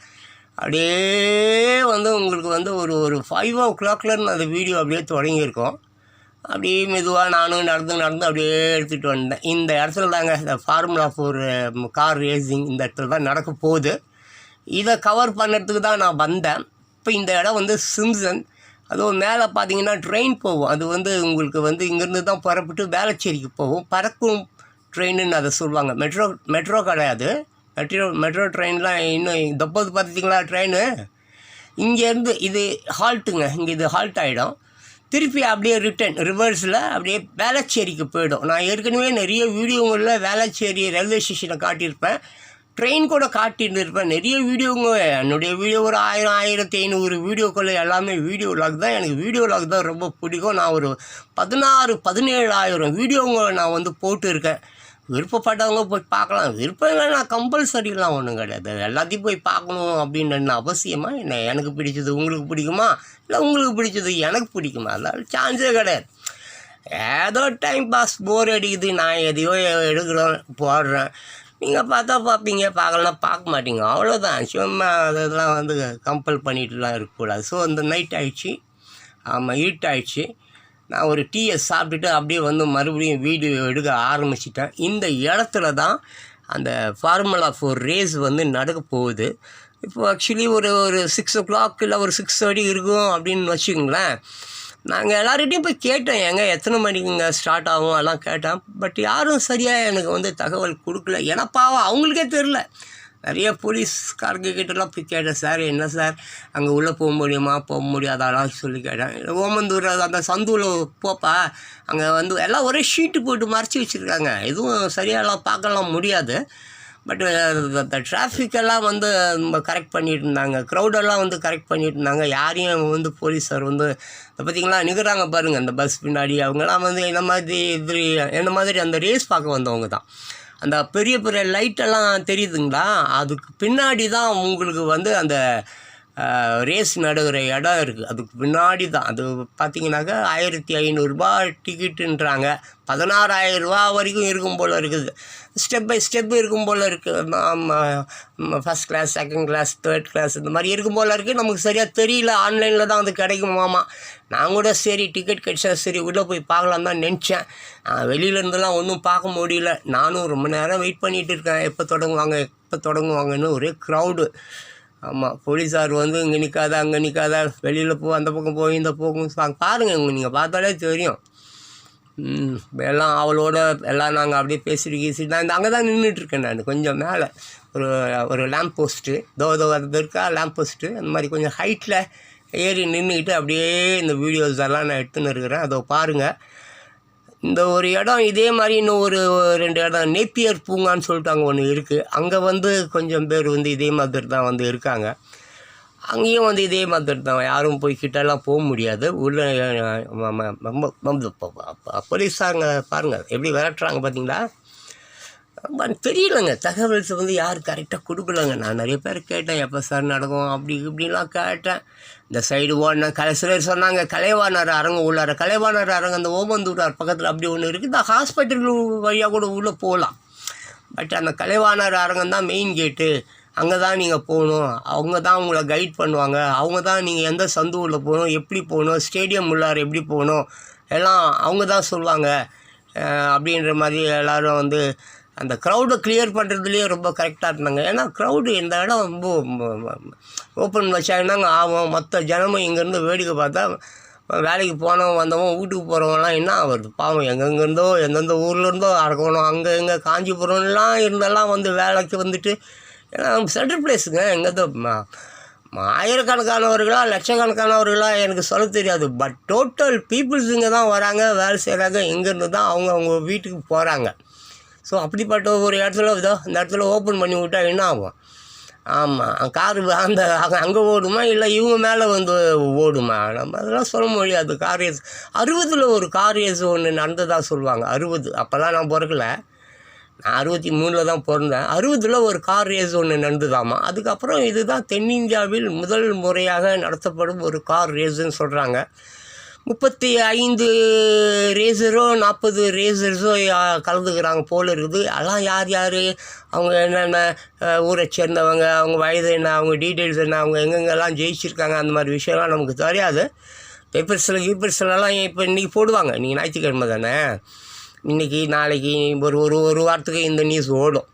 அப்படியே வந்து உங்களுக்கு வந்து ஒரு 5 o'clock அந்த வீடியோ அப்படியே தொடங்கியிருக்கோம். அப்படியே மெதுவாக நானும் நடந்து அப்படியே எடுத்துகிட்டு வந்தேன். இந்த இடத்துல தாங்க இந்த ஃபார்முலா 4 கார் ரேசிங் இந்த இடத்துல தான் நடக்க போகுது. இதை கவர் பண்ணுறதுக்கு தான் நான் வந்தேன். இப்போ இந்த இடம் வந்து சிம்சன். அதுவும் மேலே பார்த்தீங்கன்னா ட்ரெயின் போகும். அது வந்து உங்களுக்கு வந்து இங்கேருந்து தான் புறப்பட்டு வேளச்சேரிக்கு போகும். பறக்கும் ட்ரெயின்னு அதை சொல்லுவாங்க. மெட்ரோ கிடையாது. மெட்ரோ ட்ரெயின்லாம் இன்னும் தப்போது பார்த்துட்டிங்களா ட்ரெயின். இங்கேருந்து இது ஹால்ட்டுங்க, இங்கே இது ஹால்ட் ஆகிடும். திருப்பி அப்படியே ரிவர்ஸில் அப்படியே வேளச்சேரிக்கு போயிடும். நான் ஏற்கனவே நிறைய வீடியோங்களில் வேளச்சேரி ரயில்வே ஸ்டேஷனை காட்டியிருப்பேன், ட்ரெயின் கூட காட்டியிருந்திருப்பேன். நிறைய வீடியோங்க, என்னுடைய வீடியோ ஒரு 1500 வீடியோக்கள் எல்லாமே வீடியோ லாக் தான். எனக்கு வீடியோ லாக் தான் ரொம்ப பிடிக்கும். நான் ஒரு 16-17 வீடியோங்க நான் வந்து போட்டுருக்கேன். விருப்பப்பட்டவங்க போய் பார்க்கலாம். விருப்பம் இல்லைன்னா கம்பல்சரிலாம் ஒன்றும் கிடையாது. எல்லாத்தையும் போய் பார்க்கணும் அப்படின்னு அவசியமாக என்ன? எனக்கு பிடிச்சது உங்களுக்கு பிடிக்குமா, இல்லை உங்களுக்கு பிடிச்சது எனக்கு பிடிக்குமா? அதனால் சான்ஸே கிடையாது. ஏதோ டைம் பாஸ், போர் அடிக்குது, நான் எதையோ எடுக்கிறோம் போடுறேன். நீங்கள் பார்த்தா பார்ப்பீங்க, பார்க்கலாம் பார்க்க மாட்டீங்க, அவ்வளோதான். சும்மா அதெல்லாம் வந்து கம்பல் பண்ணிட்டுலாம் இருக்கக்கூடாது. ஸோ அந்த நைட் ஆகிடுச்சி, ஆமாம் இருட்டாயிடுச்சு. நான் ஒரு டீயை சாப்பிட்டுட்டு அப்படியே வந்து மறுபடியும் வீடியோ எடுக்க ஆரம்பிச்சிட்டேன். இந்த இடத்துல தான் அந்த ஃபார்முலா 4 ரேஸ் வந்து நடக்க போகுது. இப்போது ஆக்சுவலி ஒரு 6 o'clock இல்லை ஒரு 6:30 இருக்கும் அப்படின்னு வச்சுக்கோங்களேன். நாங்கள் எல்லார்கிட்டையும் போய் கேட்டேன், ஏங்க எத்தனை மணிக்குங்க ஸ்டார்ட் ஆகும் அதெல்லாம் கேட்டேன். பட் யாரும் சரியாக எனக்கு வந்து தகவல் கொடுக்கல. ஏன்னா பாவம் அவங்களுக்கே தெரில. நிறைய போலீஸ்காரங்க கிட்டலாம் போய் கேட்டேன், சார் என்ன சார் அங்கே உள்ளே போக முடியுமா, போக முடியாதாலாம் சொல்லி கேட்டேன். ஓமந்தூர் அந்த சந்தூரில் போப்பா, அங்கே வந்து எல்லாம் ஒரே ஷீட்டு போட்டு மறைச்சி வச்சுருக்காங்க, எதுவும் சரியாகலாம் பார்க்கலாம் முடியாது. பட் இந்த டிராஃபிக்கெல்லாம் வந்து நம்ம கரெக்ட் பண்ணிகிட்டு இருந்தாங்க, க்ரௌடெல்லாம் வந்து கரெக்ட் பண்ணிகிட்டு இருந்தாங்க. யாரையும் வந்து போலீஸார் வந்து பார்த்திங்களா நிற்கிறாங்க பாருங்கள் அந்த பஸ் பின்னாடி. அவங்கெல்லாம் வந்து என்ன மாதிரி அந்த ரேஸ் பார்க்க வந்தவங்க தான். அந்த பெரிய பெரிய லைட்டெல்லாம் தெரியுதுங்களா, அதுக்கு பின்னாடி தான் உங்களுக்கு வந்து அந்த ரேஸ் நடுகிற இடம் இருக்குது. அதுக்கு பின்னாடி தான். அது பார்த்திங்கனாக்கா 1500 டிக்கெட்டுன்றாங்க. 16,000 வரைக்கும் இருக்கும் போல் இருக்குது. ஸ்டெப் பை ஸ்டெப் இருக்கும் போல் இருக்குது. First class, second class, third class இந்த மாதிரி இருக்கும் போல் இருக்குது. நமக்கு சரியாக தெரியல. ஆன்லைனில் தான் அது கிடைக்குமாமா. நான் கூட சரி டிக்கெட் கிடைச்சா சரி உள்ளே போய் பார்க்கலாம் தான் நினச்சேன். வெளியிலேருந்துலாம் ஒன்றும் பார்க்க முடியல. நானும் ரொம்ப நேரம் வெயிட் பண்ணிகிட்டு இருக்கேன், எப்போ தொடங்குவாங்கன்னு. ஒரே க்ரௌடு. ஆமாம், போலீஸார் வந்து இங்கே நிற்காத அங்கே நிற்காத, வெளியில் போ, அந்த பக்கம் போய் இந்த பக்கம் பாருங்கள், நீங்கள் பார்த்தாலே தெரியும். எல்லாம் அவளோட எல்லாம் நாங்கள் அப்படியே பேசிட்டு நான் அங்கே தான் நின்றுட்டுருக்கேன். நான் கொஞ்சம் மேலே ஒரு லேம்ப் போஸ்ட்டு அது இருக்கா லேம்ப் போஸ்ட்டு, அந்த மாதிரி கொஞ்சம் ஹைட்டில் ஏறி நின்றுக்கிட்டு அப்படியே இந்த வீடியோஸ் எல்லாம் நான் எடுத்துன்னு இருக்கிறேன். அதோ பாருங்கள். இந்த ஒரு இடம் இதே மாதிரி இன்னும் ஒரு 2 இடம் நேப்பியர் பூங்கான்னு சொல்லிட்டு அங்கே ஒன்று இருக்குது. அங்கே வந்து கொஞ்சம் பேர் வந்து இதே மாதிரி தான் வந்து இருக்காங்க. அங்கேயும் வந்து இதே மாதிரி தான், யாரும் போய் கிட்டெல்லாம் போக முடியாது. உள்ள போலீஸாங்க பாருங்கள் எப்படி விரட்டுறாங்க பார்த்தீங்களா. தெரியலைங்க, தகவல்ஸ் வந்து யாரும் கரெக்டாக கொடுக்கலங்க. நான் நிறைய பேர் கேட்டேன், எப்போ சார் நடக்கும் அப்படி இப்படின்லாம் கேட்டேன். இந்த சைடு ஓடினா சிலர் சொன்னாங்க கலைவாணர் அரங்கம் உள்ளார, கலைவாணர் அரங்கம் அந்த ஓமந்தூரார் பக்கத்தில் அப்படி ஒன்று இருக்குது. இந்த ஹாஸ்பிட்டல் வழியாக கூட உள்ளே போகலாம். பட் அந்த கலைவாணர் அரங்கம் தான் மெயின் கேட்டு. அங்கே தான் நீங்கள் போகணும். அவங்க தான் உங்களை கைட் பண்ணுவாங்க. அவங்க தான் நீங்கள் எந்த சந்து உள்ளே போகணும், எப்படி போகணும், ஸ்டேடியம் உள்ளார எப்படி போகணும் எல்லாம் அவங்க தான் சொல்லுவாங்க அப்படின்ற மாதிரி எல்லோரும் வந்து அந்த க்ரௌடை கிளியர் பண்ணுறதுலேயே ரொம்ப கரெக்டாக இருந்தாங்க. ஏன்னா க்ரௌடு இந்த இடம் ரொம்ப ஓப்பன் வச்சாங்கன்னாங்க ஆகும். மற்ற ஜனமும் இங்கேருந்து வேடிக்கை பார்த்தா வேலைக்கு போனவன் வந்தவன் வீட்டுக்கு போகிறவங்கலாம் என்ன ஆகுது பாவம், எங்கெங்கேருந்தோ எந்தெந்த ஊர்லேருந்தோ இருக்கணும், அங்கே எங்கே காஞ்சிபுரம்லாம் இருந்தெல்லாம் வந்து வேலைக்கு வந்துட்டு. ஏன்னா சென்ட்ரல் பிளேஸுங்க, எங்கேதோ ஆயிரக்கணக்கானவர்களாக லட்சக்கணக்கானவர்களாக எனக்கு சொல்ல தெரியாது. பட் டோட்டல் பீப்புள்ஸ் இங்கே தான் வராங்க, வேலை செய்கிறாங்க. இங்கேருந்து தான் அவங்க வீட்டுக்கு போகிறாங்க. ஸோ அப்படிப்பட்ட ஒரு இடத்துல இந்த இடத்துல ஓப்பன் பண்ணி விட்டால் என்ன ஆகும்? ஆமாம், காரு அங்கே ஓடுமா இல்லை இவங்க மேலே வந்து ஓடுமா? நம்ம அதெல்லாம் சொல்ல முடியாது. கார் ரேஸ் 60 ஒரு கார் ரேஸ் ஒன்று நடந்ததாக சொல்லுவாங்க. 60 அப்போல்லாம் நான் பிறக்கல, நான் 63 தான் பிறந்தேன். 60 ஒரு கார் ரேஸ் ஒன்று நடந்ததாமா. அதுக்கப்புறம் இதுதான் தென்னிந்தியாவில் முதல் முறையாக நடத்தப்படும் ஒரு கார் ரேஸுன்னு சொல்கிறாங்க. 35 ரேசரோ 40 ரேசர்ஸோ கலந்துக்கிறாங்க போல் இருக்குது. அதெல்லாம் யார் அவங்க என்னென்ன ஊரை சேர்ந்தவங்க, அவங்க வயது என்ன, அவங்க டீட்டெயில்ஸ் என்ன, அவங்க எங்கெங்கெல்லாம் ஜெயிச்சிருக்காங்க, அந்த மாதிரி விஷயம்லாம் நமக்கு தெரியாது. கீப்பர்ஸ்லாம் இப்போ இன்றைக்கி போடுவாங்க. இன்றைக்கி ஞாயிற்றுக்கிழமை தானே, இன்றைக்கி நாளைக்கு ஒரு வாரத்துக்கு இந்த நியூஸ் ஓடும்.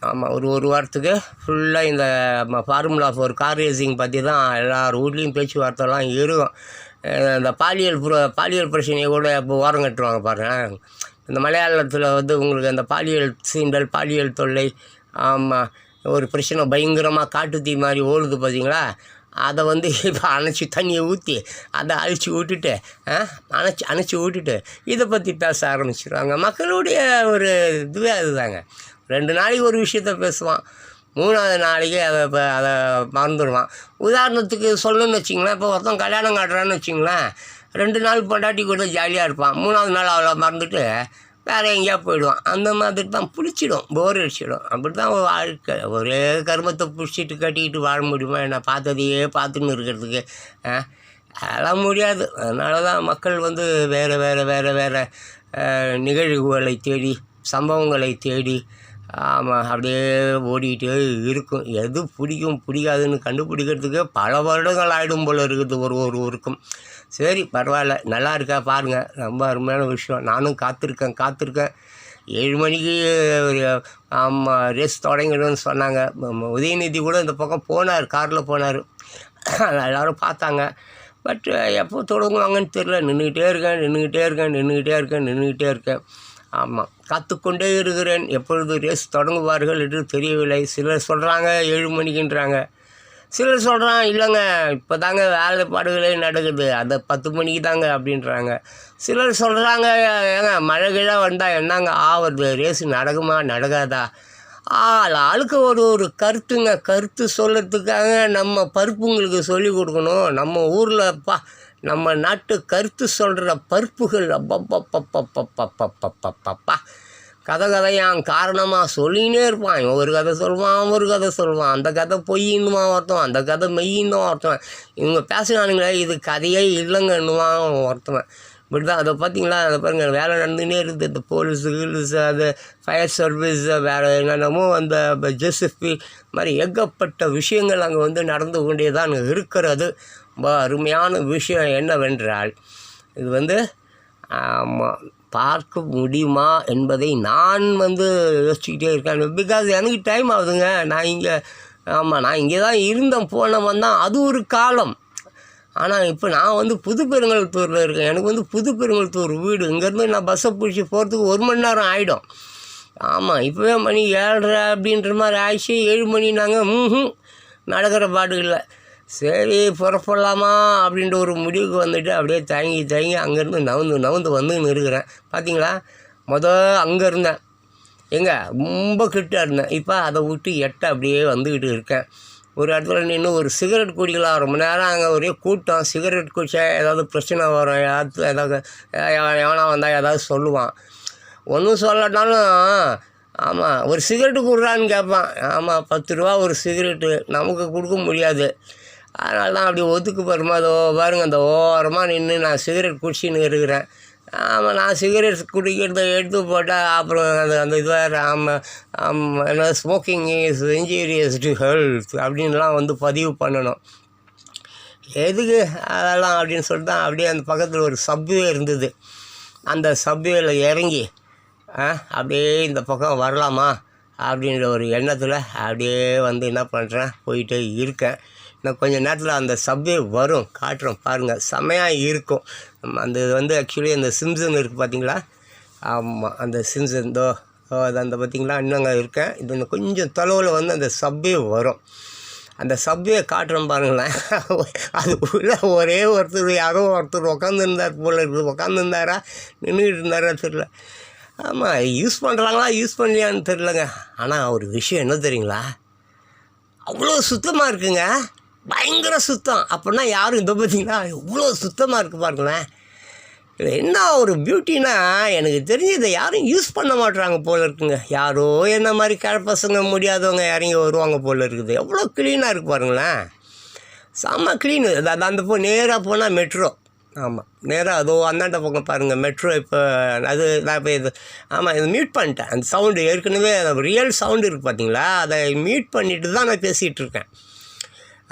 ஆமாம், ஒரு வாரத்துக்கு ஃபுல்லாக இந்த ஃபார்முலா 4 கார் ரேசிங் பற்றி தான் எல்லார் வீட்லேயும் பேச்சுவார்த்தைலாம் இருக்கும். இந்த பாலியல் பிரச்சனையை கூட இப்போ ஓரம் கட்டுவாங்க பாருங்கள். இந்த மலையாளத்தில் வந்து உங்களுக்கு அந்த பாலியல் சீண்டல், பாலியல் தொல்லை, ஆமாம் ஒரு பிரச்சனை பயங்கரமாக காட்டு தீ மாதிரி ஓடுது பார்த்தீங்களா. அதை வந்து இப்போ தண்ணியை ஊற்றி அதை அணைச்சி விட்டுட்டு இதை பற்றி பேச ஆரம்பிச்சிடுவாங்க. மக்களுடைய ஒரு இதுவே அதுதாங்க. 2 நாளைக்கு ஒரு விஷயத்த பேசுவான், 3ஆவது நாளைக்கு அதை மறந்துடுவான். உதாரணத்துக்கு சொல்லணும்னு வச்சிங்களேன், இப்போ ஒருத்தன் கல்யாணம் காட்டுறான்னு வச்சிங்களேன், 2 நாள் பொண்டாட்டி கூட ஜாலியாக இருப்பான், 3ஆவது நாள் அவளை மறந்துட்டு வேறு எங்கேயா போயிடுவான். அந்த மாதிரி தான் பிடிச்சிடும், போர் அடிச்சிடும். அப்படி தான் வாழ்க்கை. ஒரே கர்மத்தை பிடிச்சிட்டு கட்டிக்கிட்டு வாழ முடியுமா? என்ன பார்த்ததையே பார்த்துன்னு இருக்கிறதுக்கு அதெல்லாம் முடியாது. அதனால தான் மக்கள் வந்து வேறு நிகழ்வுகளை தேடி, சம்பவங்களை தேடி ஆமாம் அப்படியே ஓடிக்கிட்டே இருக்கும். எது பிடிக்காதுன்னு கண்டுபிடிக்கிறதுக்கு பல வருடங்கள் ஆகிடும் போல் இருக்குது ஒருவருக்கும். சரி பரவாயில்ல, நல்லா இருக்கா பாருங்கள், ரொம்ப அருமையான விஷயம். நானும் காத்திருக்கேன் 7 மணிக்கு ஆமாம் ரேஸ் தொடங்கிடும்னு சொன்னாங்க. உதயநிதி கூட இந்த பக்கம் போனார், காரில் போனார், எல்லோரும் பார்த்தாங்க. பட் எப்போ தொடங்குவாங்கன்னு தெரியல. நின்றுக்கிட்டே இருக்கேன். ஆமாம், காத்துக்கொண்டே இருக்கிறேன், எப்பொழுது ரேஸ் தொடங்குவார்கள் என்று தெரியவில்லை. சிலர் சொல்கிறாங்க 7 மணிக்குன்றாங்க, சிலர் சொல்கிறான் இல்லைங்க இப்போ தாங்க வேலைப்பாடுகளே நடக்குது, அதை 10 மணிக்கு தாங்க அப்படின்றாங்க. சிலர் சொல்கிறாங்க ஏங்க மழை கீழே வந்தால் என்னங்க ஆவது, ரேஸு நடக்குமா நடக்காதா? ஆளுக்கு ஒரு கருத்துங்க. கருத்து சொல்கிறதுக்காக நம்ம பருப்புங்களுக்கு சொல்லிக் கொடுக்கணும். நம்ம ஊரில் நம்ம நாட்டு கருத்து சொல்கிற பருப்புகள் அப்பப்பப்பப்பப்பப்பப்பப்பப்பா கதையான் காரணமாக சொல்லினே இருப்பான். இவன் ஒரு கதை சொல்லுவான், ஒரு கதை சொல்லுவான். அந்த கதை பொய்ன்னுவான் ஒருத்தவன், அந்த கதை மெய்யின்னுவான் ஒருத்தவன். இவங்க பேசுனானுங்களே இது கதையே இல்லைங்கன்னுவான் ஒருத்தவன். இப்படி தான் அதை பார்த்தீங்களா, அதை பாருங்கள் வேலை நடந்துகிட்டே இருக்குது. இந்த போலீஸு அது ஃபயர் சர்வீஸ் வேறு என்னென்னமோ அந்த ஜெசிபி மாதிரி ஏகப்பட்ட விஷயங்கள் அங்கே நடந்து கொண்டே தான் இருக்கிறது. ரொம்ப அருமையான விஷயம் என்னவென்றால் இது பார்க்க முடியுமா என்பதை நான் யோசிச்சுக்கிட்டே இருக்கேன். பிகாஸ் எனக்கு டைம் ஆகுதுங்க. நான் இங்கே தான் இருந்தேன், போனவன் தான். அது ஒரு காலம். ஆனால் இப்போ நான் புதுப்பெருங்கல்தூரில் இருக்கேன். எனக்கு புதுப்பெருங்கல்தூர் வீடு. இங்கேருந்து நான் பஸ்ஸை பிடிச்சி போகிறதுக்கு 1 மணி நேரம் ஆகிடும். ஆமாம், இப்போவே மணி 7:30 அப்படின்ற மாதிரி ஆயிடுச்சு. 7 மணி நாங்கள் நடக்கிற பாடு இல்லை. சரி புறப்படலாமா அப்படின்ற ஒரு முடிவுக்கு அப்படியே தயங்கி அங்கேருந்து நவுந்து வந்துன்னு இருக்கிறேன். பார்த்தீங்களா, அங்கே இருந்தேன் ரொம்ப கிட்ட இருந்தேன். இப்போ அதை விட்டு அப்படியே வந்துக்கிட்டு இருக்கேன். ஒரு இடத்துல நின்று ஒரு சிகரெட் குடிக்கலாம். ரொம்ப நேரம் அங்கே ஒரே கூட்டம். சிகரெட் குடித்தா ஏதாவது பிரச்சனை வரும், ஏதாவது எவனா வந்தால் ஏதாவது சொல்லுவான். ஒன்றும் சொல்லட்டாலும் ஆமாம் ஒரு சிகரெட்டு கொடுறான்னு கேட்பான். ஆமாம் 10 ரூபா ஒரு சிகரெட்டு நமக்கு கொடுக்க முடியாது. அதனால தான் அப்படி ஒதுக்கு பாருமா, அதோ பாருங்கள் அந்த ஓரமாக நின்று நான் சிகரெட் குடிச்சின்னு இருக்கிறேன். ஆமாம், நான் சிகரெட் குடிக்கிறத எடுத்து போட்டால் அப்புறம் அந்த இது வேறு என்ன smoking is injurious to health அப்படின்லாம் பதிவு பண்ணணும். எதுக்கு அதெல்லாம் அப்படின்னு சொல்லிட்டு தான் அப்படியே அந்த பக்கத்தில் ஒரு சப்வே இருந்தது. அந்த சப்வேயில் இறங்கி அப்படியே இந்த பக்கம் வரலாமா அப்படின்ற ஒரு எண்ணத்தில் அப்படியே என்ன பண்ணுறேன், போயிட்டே இருக்கேன். இன்னும் கொஞ்சம் நேரத்தில் அந்த சப்வே வரும், காட்டுறோம் பாருங்கள், செம்மையாக இருக்கும். அந்த ஆக்சுவலி அந்த சிம்சன் இருக்குது பார்த்தீங்களா. ஆமாம், அந்த சிம்சன் அது அந்த பார்த்திங்களா இன்னும் அங்கே இருக்கேன். இது கொஞ்சம் தொலைவில் அந்த சப்வே வரும். அந்த சப்வே காட்டுறோம் பாருங்களேன். அது உள்ள ஒரே யாரோ ஒருத்தர் உட்காந்துருந்தார் போல இருக்குது. உட்காந்துருந்தாரா நின்றுக்கிட்டு இருந்தாரா தெரியல. ஆமாம், யூஸ் பண்ணுறாங்களா யூஸ் பண்ணலையான்னு தெரிலங்க. ஆனால் ஒரு விஷயம் என்ன தெரியுங்களா, அவ்வளோ சுத்தமாக இருக்குங்க, பயங்கர சுத்தம். அப்படின்னா யாரும் பார்த்தீங்களா இவ்வளோ சுத்தமாக இருக்குது பாருங்களேன். இது என்ன ஒரு பியூட்டினா, எனக்கு தெரிஞ்சு இதை யாரும் யூஸ் பண்ண மாட்டுறாங்க போல் இருக்குங்க. யாரோ என்ன மாதிரி பசங்க முடியாதவங்க இறங்கி வருவாங்க போல் இருக்குது. எவ்வளோ க்ளீனாக இருக்குது பாருங்களேன், செம்ம க்ளீனு. அந்த நேராக போனால் மெட்ரோ. ஆமாம், நேராக அதோ அந்தாண்ட பக்கம் பாருங்கள் மெட்ரோ. இப்போ அது நான் இப்போ இது இது மியூட் பண்ணிட்டேன். அந்த சவுண்டு ஏற்கனவே ரியல் சவுண்டு இருக்குது பார்த்தீங்களா, அதை மியூட் பண்ணிவிட்டு தான் நான் பேசிகிட்டு இருக்கேன்.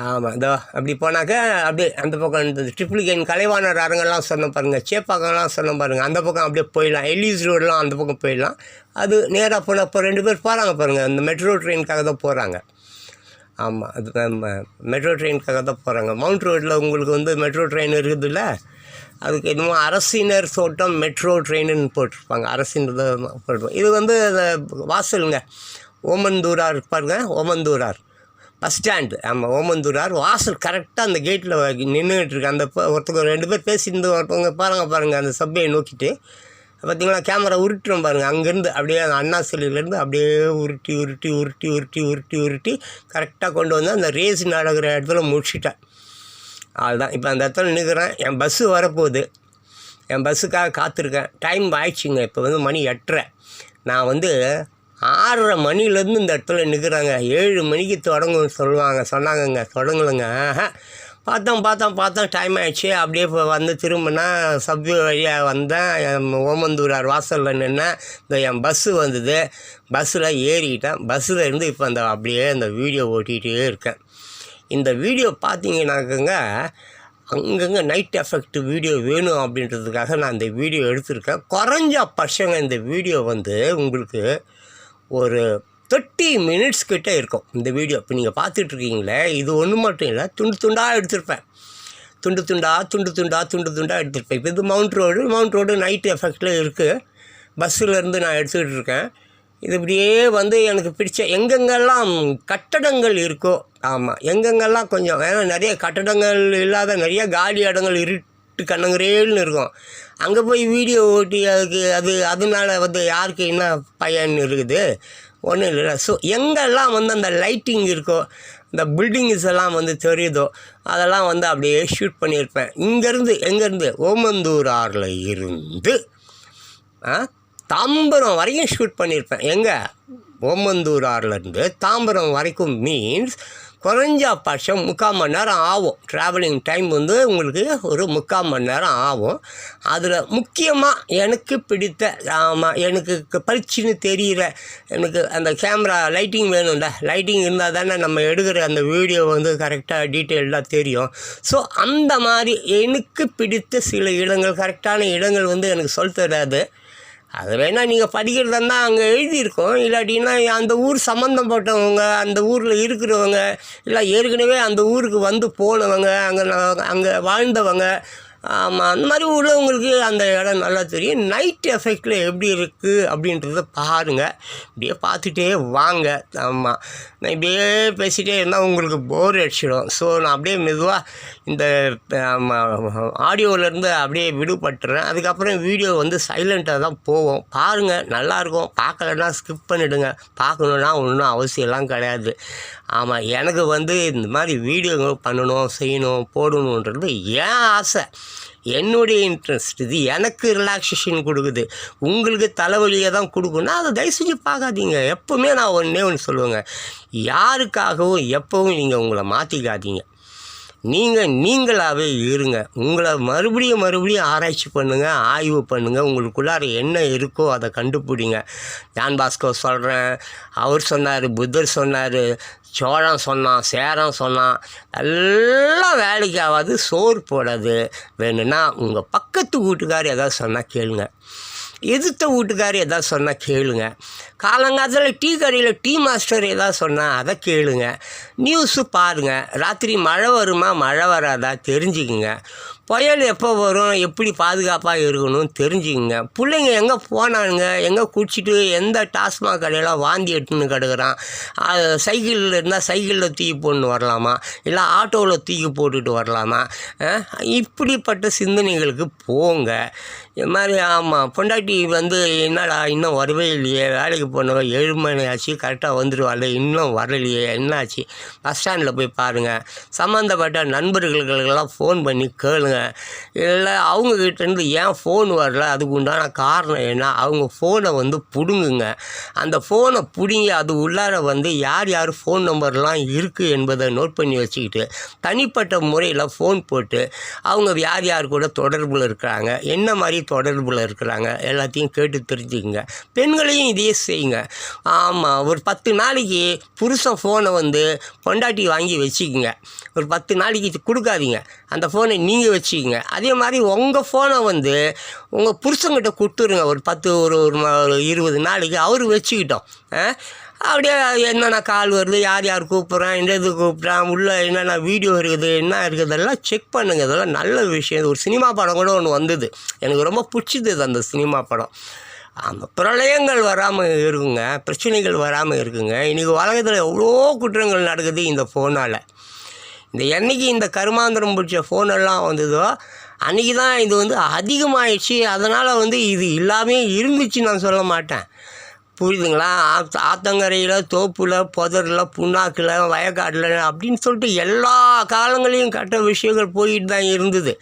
ஆமாம், இதோ அப்படி போனாக்கா அப்படியே அந்த பக்கம் இந்த ட்ரிப்ளிகேன் கலைவாணர் அரங்கெல்லாம் சொன்னோம் பாருங்கள், சேப்பாக்கெல்லாம் சொன்னோம் பாருங்கள், அந்த பக்கம் அப்படியே போயிடலாம். எலிஸ் ரோடெலாம் அந்த பக்கம் போயிடலாம். அது நேராக போனால் இப்போ 2 பேர் போகிறாங்க பாருங்கள், அந்த மெட்ரோ ட்ரெயினுக்காக தான் போகிறாங்க. ஆமாம், அது மெட்ரோ ட்ரெயினுக்காக தான் போகிறாங்க. மவுண்ட் ரோட்டில் உங்களுக்கு மெட்ரோ ட்ரெயின் இருக்குதுல்ல, அதுக்கு என்னமோ அரசினர் தோட்டம் மெட்ரோ ட்ரெயின்னு போட்டிருப்பாங்க. அரசினர் தான் போட்டிருப்பாங்க. இது அந்த வாசலுங்க, ஓமந்தூரார் பாருங்க, ஓமந்தூரார் பஸ் ஸ்டாண்டு. ஆமாம், ஓமந்தூரார் வாசல் கரெக்டாக அந்த கேட்டில் நின்றுட்டு இருக்கு. அந்த ஒருத்தவங்க 2 பேர் பேசிட்டு ஒருத்தவங்க பாருங்கள் அந்த சப்வே நோக்கிட்டு பார்த்திங்களா, கேமரா உருட்டுறோம் பாருங்கள். அங்கேருந்து அப்படியே அந்த அண்ணா சிலையிலேருந்து அப்படியே உருட்டி கரெக்டாக கொண்டு வந்து அந்த ரேஸ் நடக்கிற இடத்துல முடிச்சிட்டேன். அதுதான் இப்போ அந்த இடத்துல நிற்கிறேன். என் பஸ்ஸு வரப்போகுது, என் பஸ்ஸுக்காக காத்திருக்கேன். டைம் ஆயிடுச்சுங்க. இப்போ மணி 8:30. நான் 6:30 மணிலேருந்து இந்த இடத்துல நிற்கிறாங்க. 7 மணிக்கு சொன்னாங்கங்க. தொடங்கலைங்க. பார்த்தோம் டைம் ஆகிடுச்சு. அப்படியே இப்போ திரும்பினா சப்வே வழியாக வந்தேன். ஓமந்தூரார் வாசலில் நின்னேன். என் பஸ்ஸு வந்தது. பஸ்ஸில் ஏறிக்கிட்டேன். பஸ்ஸில் இருந்து இப்போ அப்படியே அந்த வீடியோ ஓட்டிகிட்டே இருக்கேன். இந்த வீடியோ பார்த்தீங்கன்னாக்கங்க, அங்கங்கே நைட் எஃபெக்ட் வீடியோ வேணும் அப்படின்றதுக்காக நான் இந்த வீடியோ எடுத்திருக்கேன். குறைஞ்ச பட்சங்க இந்த வீடியோ உங்களுக்கு ஒரு 30 மினிட்ஸ் கிட்டே இருக்கும் இந்த வீடியோ. இப்போ நீங்கள் பார்த்துட்ருக்கீங்களே, இது ஒன்று மட்டும் இல்லை, துண்டாக எடுத்திருப்பேன். துண்டு துண்டாக எடுத்திருப்பேன். இப்போ இது மவுண்ட் ரோடு நைட் எஃபெக்டில் இருக்குது. பஸ்ஸிலேருந்து நான் எடுத்துக்கிட்டு இருக்கேன். இது இப்படியே எனக்கு பிடிச்ச எங்கெங்கெல்லாம் கட்டடங்கள் இருக்கோ, ஆமாம் எங்கெங்கெல்லாம் கொஞ்சம் ஏன்னா நிறைய கட்டடங்கள் இல்லாத நிறைய காலி இடங்கள் இருட்டு கண்ணங்கரேல்னு இருக்கும். அங்கே போய் வீடியோ ஓட்டி அதனால யாருக்கு என்ன பயன் இருக்குது? ஒன்றும் இல்லை. ஸோ எங்கெல்லாம் வந்து அந்த லைட்டிங் இருக்கோ, இந்த பில்டிங்ஸ் எல்லாம் வந்து தெரியுதோ, அதெல்லாம் வந்து அப்படியே ஷூட் பண்ணியிருப்பேன். எங்கேருந்து ஓமந்தூர் ஆறில் இருந்து தாம்பரம் வரைக்கும் ஷூட் பண்ணியிருப்பேன். எங்கே? ஓமந்தூர் ஆறுலேருந்து தாம்பரம் வரைக்கும் மீன்ஸ் குறைஞ்சபட்சம் 3/4 மணி நேரம் ஆகும். ட்ராவலிங் டைம் வந்து உங்களுக்கு ஒரு 3/4 மணி நேரம் ஆகும். அதில் முக்கியமாக எனக்கு பிடித்த எனக்கு பளிச்சுன்னு தெரிகிற எனக்கு அந்த கேமரா லைட்டிங் வேணும்ல. லைட்டிங் இருந்தால் தானே நம்ம எடுக்கிற அந்த வீடியோ வந்து கரெக்டாக டீட்டெயில்டாக தெரியும். ஸோ அந்த மாதிரி எனக்கு பிடித்த சில இடங்கள், கரெக்டான இடங்கள் வந்து எனக்கு சொல்ல தெரியாது. அது வேணால் நீங்கள் படிக்கிறதா இருந்தால் அங்கே எழுதியிருக்கோம். இல்லாட்டின்னா அந்த ஊர் சம்மந்தப்பட்டவங்க, அந்த ஊரில் இருக்கிறவங்க, இல்லை ஏற்கனவே அந்த ஊருக்கு வந்து போனவங்க, அங்கே வாழ்ந்தவங்க, ஆமாம், அந்த மாதிரி உள்ளவங்களுக்கு அந்த இடம் நல்லா தெரியும். நைட் எஃபெக்டில் எப்படி இருக்குது அப்படின்றத பாருங்கள். இப்படியே பார்த்துட்டே வாங்க. ஆமாம், நான் இப்படியே பேசிகிட்டே இருந்தால் உங்களுக்கு போர் அடிச்சிடும். ஸோ நான் அப்படியே மெதுவாக இந்த ஆடியோவிலேருந்து அப்படியே விடுபட்டுறேன். அதுக்கப்புறம் வீடியோ வந்து சைலண்ட்டாக தான் போவோம். பாருங்கள், நல்லாயிருக்கும். பார்க்கலன்னா ஸ்கிப் பண்ணிவிடுங்க. பார்க்கணுன்னா ஒன்றும் அவசியம்லாம் கிடையாது. ஆமாம், எனக்கு வந்து இந்த மாதிரி வீடியோ பண்ணணும், செய்யணும், போடணுன்றது ஏன் ஆசை, என்னுடைய இன்ட்ரெஸ்ட். இது எனக்கு ரிலாக்ஸேஷன் கொடுக்குது. உங்களுக்கு தலைவலியை தான் கொடுக்குன்னா அதை தயவு செஞ்சு பார்க்காதீங்க. எப்போவுமே நான் ஒன்று சொல்லுவேங்க, யாருக்காகவும் எப்போவும் நீங்கள் உங்களை மாற்றிக்காதீங்க. நீங்களாகவே இருங்க. உங்களை மறுபடியும் ஆராய்ச்சி பண்ணுங்கள், ஆய்வு பண்ணுங்கள். உங்களுக்குள்ளார என்ன இருக்கோ அதை கண்டுபிடிங்க. ஜான் பாஸ்கோ சொல்கிறேன், அவர் சொன்னார், புத்தர் சொன்னார், சோழன் சொன்னான், சேரன் சொன்னான், எல்லாம் வேலைக்கு ஆகாது, சோறு போடாது. வேணும்னா உங்கள் பக்கத்து வீட்டுக்கார் ஏதாவது சொன்னால் கேளுங்க, எதிர்த்த வீட்டுக்கார் எதாவது சொன்னால் கேளுங்க, காலங்காலத்தில் டீ கடையில் டீ மாஸ்டர் எதாவது சொன்னால் அதை கேளுங்க, நியூஸு பாருங்கள். ராத்திரி மழை வருமா மழை வராதா தெரிஞ்சுக்குங்க, புயல் எப்போ வரும், எப்படி பாதுகாப்பாக இருக்கணும் தெரிஞ்சுக்குங்க. பிள்ளைங்க எங்கே போனானுங்க, எங்கே குடிச்சிட்டு எந்த டாஸ்மாக் கடையில் வாந்தி எடுத்துன்னு கிடக்குறான், சைக்கிளில் இருந்தால் சைக்கிளில் தூக்கி போட்டு வரலாமா, இல்லை ஆட்டோவில் தூக்கி போட்டுட்டு வரலாமா, இப்படிப்பட்ட சிந்தனைகளுக்கு போங்க. இது மாதிரி ஆமாம், பொண்டாட்டி வந்து என்னடா இன்னும் வரவே இல்லையே, வேலைக்கு போனவங்க 7 மணி ஆச்சு, கரெக்டாக வந்துடுவாள், இன்னும் வரலையே, என்னாச்சு, பஸ் ஸ்டாண்டில் போய் பாருங்கள். சம்மந்தப்பட்ட நண்பர்களுக்கெல்லாம் ஃபோன் பண்ணி கேளுங்க. இல்லை அவங்கக்கிட்டேருந்து ஏன் ஃபோன் வரல, அதுக்கு உண்டான காரணம் என்ன, அவங்க ஃபோனை வந்து பிடுங்குங்க. அந்த ஃபோனை பிடுங்கி அது உள்ளார வந்து யார் ஃபோன் நம்பர்லாம் இருக்குது என்பதை நோட் பண்ணி வச்சுக்கிட்டு தனிப்பட்ட முறையில் ஃபோன் போட்டு அவங்க யார் கூட தொடர்பில் இருக்கிறாங்க, என்ன மாதிரி தொடர்பில் இருக்கிறாங்க எல்லாத்தையும் கேட்டு தெரிஞ்சுக்குங்க. பெண்களையும் இதையே செய்யுங்க. ஆமாம், ஒரு 10 நாளைக்கு புருஷன் ஃபோனை வந்து பொண்டாட்டி வாங்கி வச்சுக்கோங்க. ஒரு 10 நாளைக்கு கொடுக்காதீங்க, அந்த ஃபோனை நீங்கள் வச்சுக்கோங்க. அதே மாதிரி உங்கள் ஃபோனை வந்து உங்கள் புருஷங்கிட்ட கொடுத்துருங்க. ஒரு 20 நாளைக்கு அவர் வச்சுக்கிட்டோம். அப்படியே என்னென்ன கால் வருது, யார் கூப்பிட்றான், எது கூப்பிட்றான், உள்ளே என்னென்ன வீடியோ இருக்குது, என்ன இருக்குது, எல்லாம் செக் பண்ணுங்கள். இதெல்லாம் நல்ல விஷயம். ஒரு சினிமா படம் கூட ஒன்று வந்தது, எனக்கு ரொம்ப பிடிச்சிது அந்த சினிமா படம். ஆமாம், பிரளயங்கள் வராமல் இருக்குங்க, பிரச்சனைகள் வராமல் இருக்குங்க. இன்றைக்கி உலகத்தில் எவ்வளோ குற்றங்கள் நடக்குது இந்த ஃபோனால். என்னைக்கு இந்த கருமாந்திரம் பிடிச்ச ஃபோனெல்லாம் வந்ததோ அன்றைக்கி தான் இது வந்து அதிகமாகிடுச்சு. அதனால் வந்து இது எல்லாமே இருந்துச்சு நான் சொல்ல மாட்டேன், புரியுதுங்களா. ஆத்தங்கரையில், தோப்பில், புதரில், புண்ணாக்கில், வயக்காட்டில் அப்படின்னு சொல்லிட்டு எல்லா காலங்களையும் கட்ட விஷயங்கள் போயிட்டு தான் இருந்தது.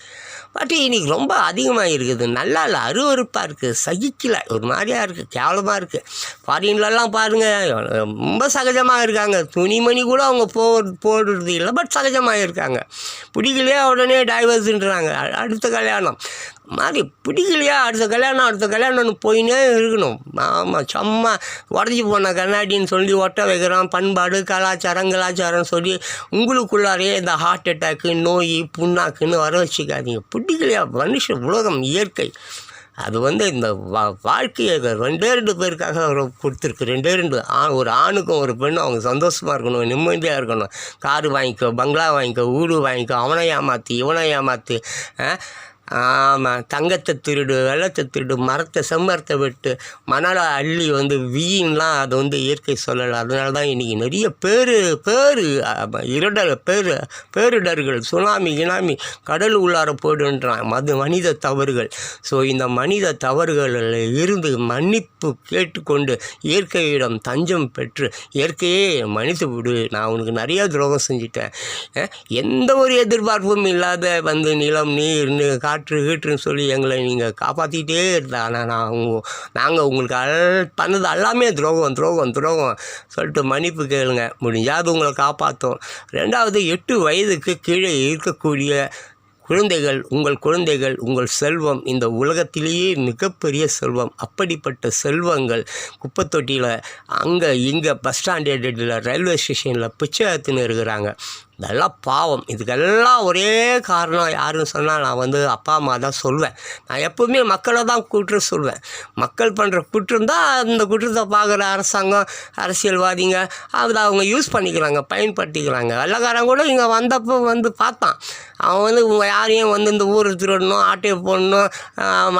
பட் இன்றைக்கி ரொம்ப அதிகமாக இருக்குது. நல்லா இல்லை, அருவருப்பாக இருக்குது, சகிக்கலை, ஒரு மாதிரியாக இருக்குது, கேவலமாக இருக்குது. ஃபாரின்லலாம் பாருங்கள், ரொம்ப சகஜமாக இருக்காங்க. துணிமணி கூட அவங்க போடுறது இல்லை, பட் சகஜமாக இருக்காங்க. பிடிக்கலையா உடனே டைவர்ஸுன்றாங்க, அடுத்த கல்யாணம் மாதிரி. பிடிக்கலையா அடுத்த கல்யாணம்னு போயினே இருக்கணும். ஆமாம், சும்மா உடஞ்சி போன கண்ணாடின்னு சொல்லி ஒட்ட வைக்கிறான். பண்பாடு, கலாச்சாரம் சொல்லி உங்களுக்குள்ளாரே இந்த ஹார்ட் அட்டாக்கு, நோய், புண்ணாக்குன்னு வர வச்சுக்காதீங்க. பிடிக்கலையா மனுஷன், உலகம், இயற்கை அது வந்து இந்த வாழ்க்கையை 2 பேருக்காக கொடுத்துருக்கு. 2 ஒரு ஆணுக்கும் ஒரு பெண்ணும் அவங்க சந்தோஷமாக இருக்கணும், நிம்மதியாக இருக்கணும். காரு வாங்கிக்கோ, பங்களா வாங்கிக்கோ, வீடு வாங்கிக்கோ, அவனை ஏமாற்றி இவனை ஏமாற்றி ஆமாம், தங்கத்தை திருடு, வெள்ளத்தை திருடு, மரத்தை செம்மரத்தை வெட்டு, மணலை அள்ளி வீணெலாம் அது இயற்கை சொல்லலை. அதனால தான் இன்றைக்கி நிறைய பேரிடர்கள், சுனாமி கினாமி, கடல் உள்ளார போய்டுன்றான் மனித தவறுகள். ஸோ இந்த மனித தவறுகளில் இருந்து மன்னிப்பு கேட்டுக்கொண்டு இயற்கையிடம் தஞ்சம் பெற்று, இயற்கையே மன்னித்து விடு, நான் உனக்கு நிறையா துரோகம் செஞ்சிட்டேன், எந்த ஒரு எதிர்பார்ப்பும் இல்லாத நிலம் நீர் காற்று கீற்றுன்னு சொல்லி எங்களை நீங்கள் காப்பாற்றிக்கிட்டே இருந்தா, ஆனால் நாங்கள் உங்களுக்கு பண்ணது எல்லாமே துரோகம் சொல்லிட்டு மன்னிப்பு கேளுங்க, முடிஞ்சாது உங்களை காப்பாற்றோம். 2வது, 8 வயதுக்கு கீழே இருக்கக்கூடிய உங்கள் குழந்தைகள் உங்கள் செல்வம், இந்த உலகத்திலேயே மிகப்பெரிய செல்வம். அப்படிப்பட்ட செல்வங்கள் குப்பைத்தொட்டியில் அங்கே இங்கே பஸ் ஸ்டாண்டில் ரயில்வே ஸ்டேஷனில் பிச்சை எடுத்துன்னு இருக்கிறாங்க. இதெல்லாம் பாவம். இதுக்கெல்லாம் ஒரே காரணம் யாருன்னு சொன்னால் நான் அப்பா அம்மா தான் சொல்வேன். நான் எப்போவுமே மக்களை தான் குற்றம் சொல்வேன். மக்கள் பண்ணுற குற்றம் தான் அந்த குற்றத்தை பார்க்குற அரசாங்கம், அரசியல்வாதிங்க அவங்க யூஸ் பண்ணிக்கிறாங்க, பயன்படுத்திக்கிறாங்க. வெள்ளைக்காரன் கூட இங்கே வந்தப்போ பார்த்தான். அவன் யாரையும் இந்த ஊரை திருடணும், ஆட்டையை போடணும்,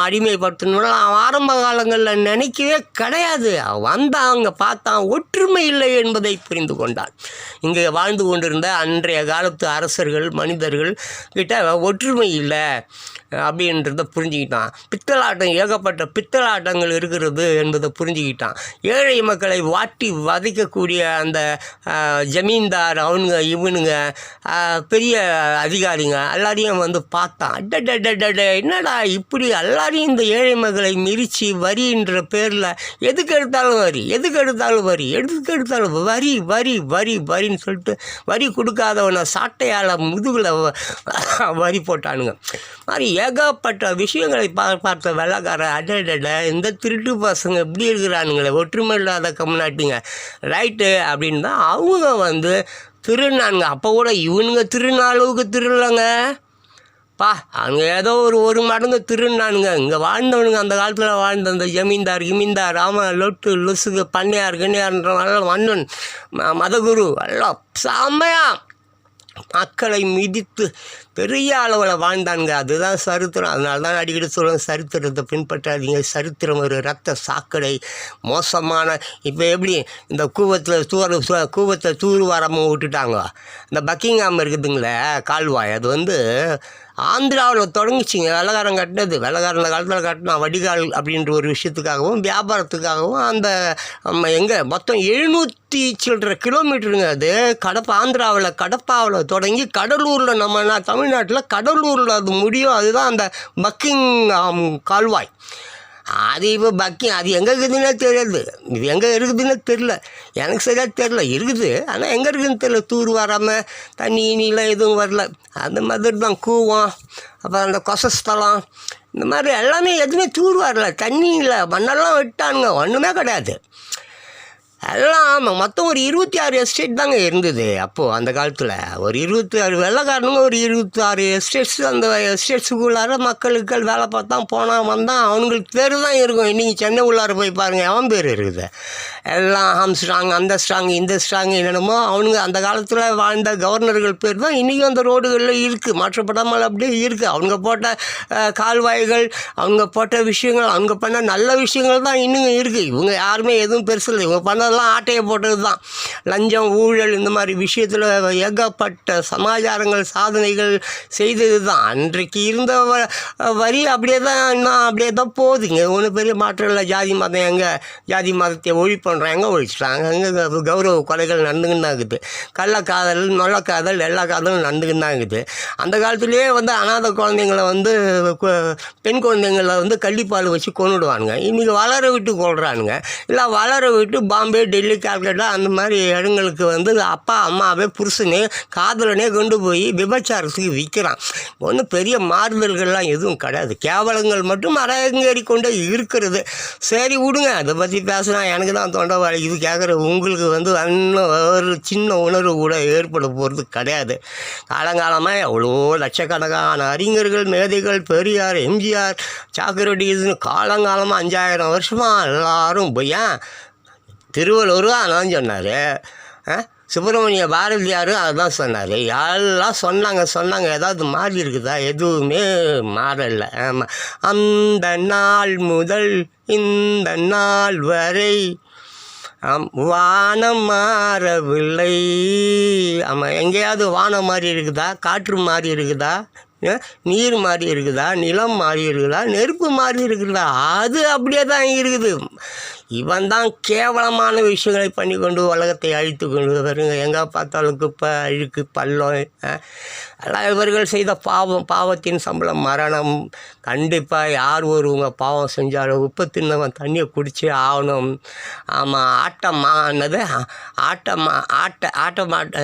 அடிமைப்படுத்தணும் அவன் ஆரம்ப காலங்களில் நினைக்கவே கிடையாது. அவன் அங்கே பார்த்தான், ஒற்றுமை இல்லை என்பதை புரிந்து கொண்டான். இங்கே வாழ்ந்து கொண்டிருந்த அன்றைய காலத்து அரசர்கள், மனிதர்கள் கிட்ட ஒற்றுமை இல்லை அப்படின்றத புரிஞ்சுக்கிட்டான். பித்தலாட்டம், ஏகப்பட்ட பித்தலாட்டங்கள் இருக்கிறது என்பதை புரிஞ்சுக்கிட்டான். ஏழை மக்களை வாட்டி வதைக்கக்கூடிய அந்த ஜமீன்தார், இவனுங்க பெரிய அதிகாரிங்க எல்லாரையும் பார்த்தான். என்னடா இப்படி எல்லாரையும் இந்த ஏழை மக்களை மிரிச்சு வரின்ற பேரில் எதுக்கு எடுத்தாலும் வரின்னு சொல்லிட்டு வரி கொடுக்காதவனை சாட்டையால் முதுகில் வரி போட்டானுங்க. மாதிரி ஏகப்பட்ட விஷயங்களை பார்த்த வெள்ளைக்கார இந்த திருட்டு பசங்க இப்படி இருக்கிறானுங்களே, ஒற்றுமை இல்லாத கம்நாட்டிங்க ரைட்டு அப்படின்னு தான் அவங்க திருநானுங்க. அப்போ கூட இவனுங்க திருநாள் அளவுக்கு திருடலைங்க அங்கே ஏதோ ஒரு மடங்கு திருநானுங்க. இங்கே வாழ்ந்தவனுங்க, அந்த காலத்தில் வாழ்ந்த அந்த ஜமீன்தார் ஆமாம், லொட்டு லொசுக்கு பண்ணையார் கண்ணியார்ன்றவெல்லாம் மன்னன் மதகுரு எல்லாம் செம்மையா மக்களை மிதித்து பெரிய அளவில் வாழ்ந்தானுங்க. அதுதான் சரித்திரம். அதனால தான் அடிக்கடி சொல்லுவேன், சரித்திரத்தை பின்பற்றாதீங்க. சரித்திரம் ஒரு ரத்த சாக்கடை, மோசமான. இப்போ எப்படி இந்த கூவத்தை தூர்வாரமாக விட்டுட்டாங்க. இந்த பக்கிங்ஹாம் இருக்குதுங்களே கால்வாய், அது ஆந்திராவில் தொடங்கிச்சிங்க. வெள்ளைக்காரன் கட்டினது. வெள்ளைக்காரன் அந்த காலத்தில் கட்டினா வடிகால் அப்படின்ற ஒரு விஷயத்துக்காகவும் வியாபாரத்துக்காகவும் அந்த எங்கே மொத்தம் 700 சில்லற கிலோமீட்டருங்க. அது கடப்பாவில் தொடங்கி கடலூரில், நம்ம தமிழ்நாட்டில் கடலூரில் அது முடியும். அதுதான் அந்த பக்கிங்ஹாம் கால்வாய். அது இப்போ அது எங்கே இருக்குதுன்னே தெரியாது. இது எங்கே இருக்குதுன்னு தெரில, எனக்கு சரியாக தெரில. இருக்குது, ஆனால் எங்கே இருக்குதுன்னு தெரில. தூர் வராமல் தண்ணி இனிலாம் எதுவும் வரல. அந்த மாதிரி தான் கூவம், அப்புறம் அந்த கொசஸ்தலம், இந்த மாதிரி எல்லாமே எதுவுமே தூர் வரல. தண்ணி இல்லை, மண்ணெல்லாம் விட்டானுங்க, ஒன்றுமே கிடையாது. எல்லாம் மொத்தம் ஒரு 26 எஸ்டேட் தாங்க இருந்தது அப்போது அந்த காலத்தில். ஒரு 26 வெள்ளைக்காரனுங்க, ஒரு 26 எஸ்டேட்ஸ். அந்த எஸ்டேட்ஸுக்குள்ளார மக்களுக்கு வேலை பார்த்தா போனால் வந்தான் அவனுங்களுக்கு பேர் தான் இருக்கும். இன்றைக்கி சென்னை உள்ளார போய் பாருங்கள், எவன் பேர் இருக்குது. எல்லாம் ஆம்ஸ்ட்ராங், அந்த ஸ்ட்ராங், இந்த ஸ்ட்ராங் என்னென்னமோ அவனுங்க அந்த காலத்தில் வாழ்ந்த கவர்னர்கள் பேர் தான் இன்றைக்கும் அந்த ரோடுகளில் இருக்குது. மாற்றப்படாமல் அப்படியே இருக்குது. அவங்க போட்ட கால்வாய்கள், அவங்க போட்ட விஷயங்கள், அவங்க பண்ண நல்ல விஷயங்கள் தான் இன்னும் இருக்குது. இவங்க யாருமே எதுவும் பெருசு இல்லை. இவங்க பண்ண அதெல்லாம் ஆட்டையை போட்டது தான். லஞ்சம், ஊழல், இந்த மாதிரி விஷயத்தில் ஏகப்பட்ட சமாச்சாரங்கள், சாதனைகள் செய்தது தான். அன்றைக்கு இருந்த வரி அப்படியே தான், இன்னும் அப்படியே தான் போகுதுங்க. ஒன்றும் பெரிய மாற்றம் இல்லை. ஜாதி மதம் எங்கே, ஜாதி மதத்தை ஒழிப்புன்றாங்க, எங்கே ஒழிச்சிட்டாங்க. அங்கே கௌரவ கொலைகள் நடந்துக்கின்னு தான் இருக்குது. கள்ளக்காதல், நொல்லக்காதல், எல்லா காதலும் நடந்துக்கின்னு தான் இருக்குது. அந்த காலத்துலேயே அனாதை குழந்தைங்களை பெண் குழந்தைங்களை கள்ளிப்பால் வச்சு கொண்டுடுவானுங்க. இன்றைக்கி வளர விட்டு கொள்கிறானுங்க. இல்லை வளர விட்டு பாம்பே, டெல்லி, கால்கட்டா அந்த மாதிரி இடங்களுக்கு அப்பா அம்மாவே புருஷனே காதலனே கொண்டு போய் விபச்சாரத்துக்கு விற்கிறான். ஒன்றும் பெரிய மாறுதல்கள்லாம் எதுவும் கிடையாது. கேவலங்கள் மட்டும் அரங்கேறி கொண்டே இருக்கிறது. சரி விடுங்க, அதை பற்றி பேசுனா எனக்கு தான் தொண்டை இது கேட்குற உங்களுக்கு இன்னும் ஒரு சின்ன உணர்வு கூட ஏற்பட போகிறது கிடையாது. காலங்காலமாக எவ்வளோ லட்சக்கணக்கான அறிஞர்கள், மேதைகள், பெரியார், எம்ஜிஆர், சாக்ரடீஸ்னு காலங்காலமாக 5000 வருஷமாக எல்லாரும் போய் திருவள்ளுவர் அதான் சொன்னார், சுப்பிரமணிய பாரதியாரும் அதுதான் சொன்னார். எல்லாம் சொன்னாங்க ஏதாவது மாறி இருக்குதா? எதுவுமே மாறலை. ஆமாம், அந்த நாள் முதல் இந்த நாள் வரை வானம் மாறவில்லை. ஆமாம், எங்கேயாவது வானம் மாறி இருக்குதா? காற்று மாறி இருக்குதா? நீர் மாறி இருக்குதா? நிலம் மாறி இருக்குதா? நெருப்பு மாறி இருக்குதா? அது அப்படியே தான் இருக்குது. இவன் தான் கேவலமான விஷயங்களை பண்ணி கொண்டு உலகத்தை அழித்து கொண்டு வருங்க. எங்கே பார்த்தாலும் குப்பை, அழுக்கு, பள்ளம் எல்லாம் இவர்கள் செய்த பாவத்தின் சம்பளம் மரணம். கண்டிப்பாக யார் ஒருவங்க பாவம் செஞ்சாலும் உப்பு தின்னவன் தண்ணியை குடிச்சே ஆகணும். ஆமாம், என்னது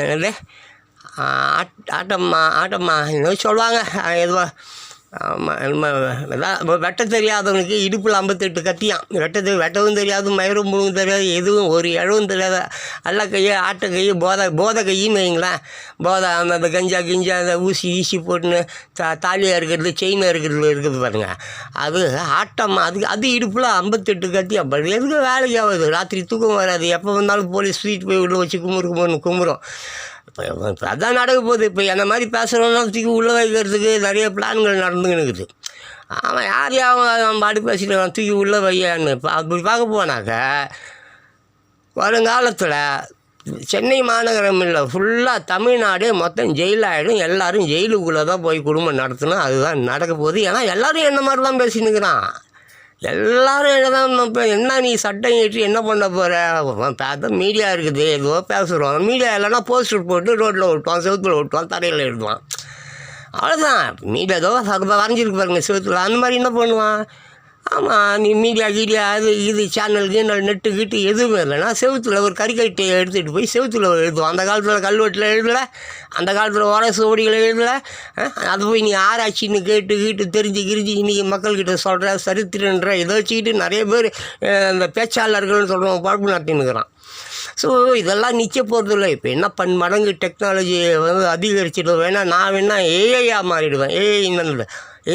என்னது ஆட்டம்மா இன்னும் சொல்லுவாங்க எதுவா. ஆமாம், வெட்ட தெரியாதவனுக்கு இடுப்பில் 58 கத்தியான். வெட்டவும் தெரியாது, மயிரும் முழுவும் தெரியாது, எதுவும் ஒரு இழவும் தெரியாது. அல்ல கையை ஆட்ட கையை போதை கையின்னு வைங்களேன். போதை அந்த கஞ்சா அந்த ஊசி போட்டுன்னு தாலியாக இருக்கிறது, செயினாக இருக்குது பாருங்கள். அது ஆட்டம்மா. அது இடுப்பில் 58 கத்தி. அப்படி எதுக்கு வேலைக்கு ஆகுது? ராத்திரி தூக்கம் வராது. எப்போ வந்தாலும் போலீஸ் ஸ்வீட் போய் உள்ள வச்சு கும்பிடும். இப்போ அதான் நடக்க போகுது. இப்போ என்ன மாதிரி பேசுகிறோன்னா தூக்கி உள்ளே வைக்கிறதுக்கு நிறைய பிளான்கள் நடந்துக்கின்னு இருக்குது. அவன் யாரையும் பாடி பேசிட்டு தூக்கி உள்ளே வையான்னு இப்போ அப்படி பார்க்க போனாக்க வருங்காலத்தில் சென்னை மாநகரம் இல்லை, ஃபுல்லாக தமிழ்நாடே மொத்தம் ஜெயிலாகிடும். எல்லோரும் ஜெயிலுக்குள்ளே தான் போய் குடும்பம் நடத்தணும். அதுதான் நடக்க போகுது. ஏன்னா எல்லோரும் என்ன மாதிரி தான் பேசினுக்கிறான். எல்லோரும் என்னதான் இப்போ என்ன நீ சட்டம் ஏற்றி என்ன பண்ண போகிற? பார்த்தா மீடியா இருக்குது, ஏதோ பேசுகிறோம். மீடியா இல்லைன்னா போஸ்டர் போட்டு ரோட்டில் ஓட்டுவான், செவுத்தில் ஓட்டுவான், தரையில் எழுதுவான். அவ்வளோதான். மீடியா ஏதோ வரைஞ்சிருக்கு பாருங்க செவுத்தில், அந்த மாதிரி என்ன பண்ணுவான்? ஆமாம், நீ மீடியா அது இது சேனல் நெட்டு கிட்டு எதுவுமே இல்லைன்னா செவுத்தில் ஒரு கறிக்கட்டையை எடுத்துகிட்டு போய் செவுத்தில் எழுதுவோம். அந்த காலத்தில் கல்வெட்டில் எழுதலை, அந்த காலத்தில் உரசு ஓடிகளை எழுதலை. அது போய் நீ ஆராய்ச்சின்னு கேட்டு தெரிஞ்சு இன்றைக்கி மக்கள்கிட்ட சொல்கிற சரித்திரன்ற இதை வச்சுக்கிட்டு நிறைய பேர் இந்த பேச்சாளர்கள்னு சொல்கிறவங்க பழப்பு நடத்தினுக்கிறான். ஸோ இதெல்லாம் நிற்க போகிறதில்ல. இப்போ என்ன மடங்கு டெக்னாலஜி அதிகரிச்சிடுவோம். நான் ஏஐயாக மாறிடுவேன்.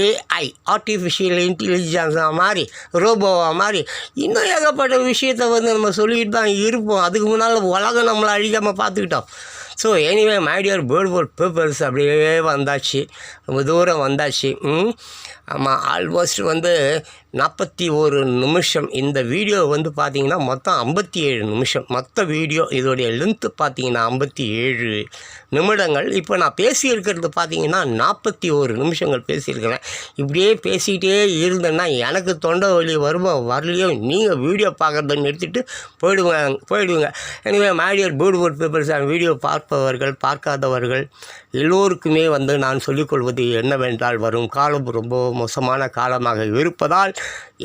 ஏஐ ஆர்டிஃபிஷியல் இன்டெலிஜென்ஸாக மாறி ரோபோவாக மாறி இன்னும் ஏகப்பட்ட விஷயத்தை நம்ம சொல்லிக்கிட்டு தான் இருப்போம். அதுக்கு முன்னால் உலகம் நம்மளை அழிக்காமல் பார்த்துக்கிட்டோம். So anyway my dear bird papers அப்படியே வந்தாச்சு, ரொம்ப தூரம் வந்தாச்சு. ஆமாம், ஆல்மோஸ்ட் 41 நிமிஷம். இந்த வீடியோ பார்த்திங்கன்னா மொத்தம் 57 நிமிஷம். மொத்த வீடியோ இதோடைய லென்த்து பார்த்திங்கன்னா 57 நிமிடங்கள். இப்போ நான் பேசியிருக்கிறது பார்த்திங்கன்னா 41 நிமிஷங்கள் பேசியிருக்கிறேன். இப்படியே பேசிகிட்டே இருந்தேன்னா எனக்கு தொண்டை வலி வரலையோ நீங்கள் வீடியோ பார்க்குறத நிறுத்திட்டு போயிடுவேங்க. எனவே my dear bird papers video பார்ப்பவர்கள் பார்க்காதவர்கள் எல்லோருக்குமே நான் சொல்லிக்கொள்வது என்னவென்றால், வரும் காலம் ரொம்ப மோசமான காலமாக இருப்பதால்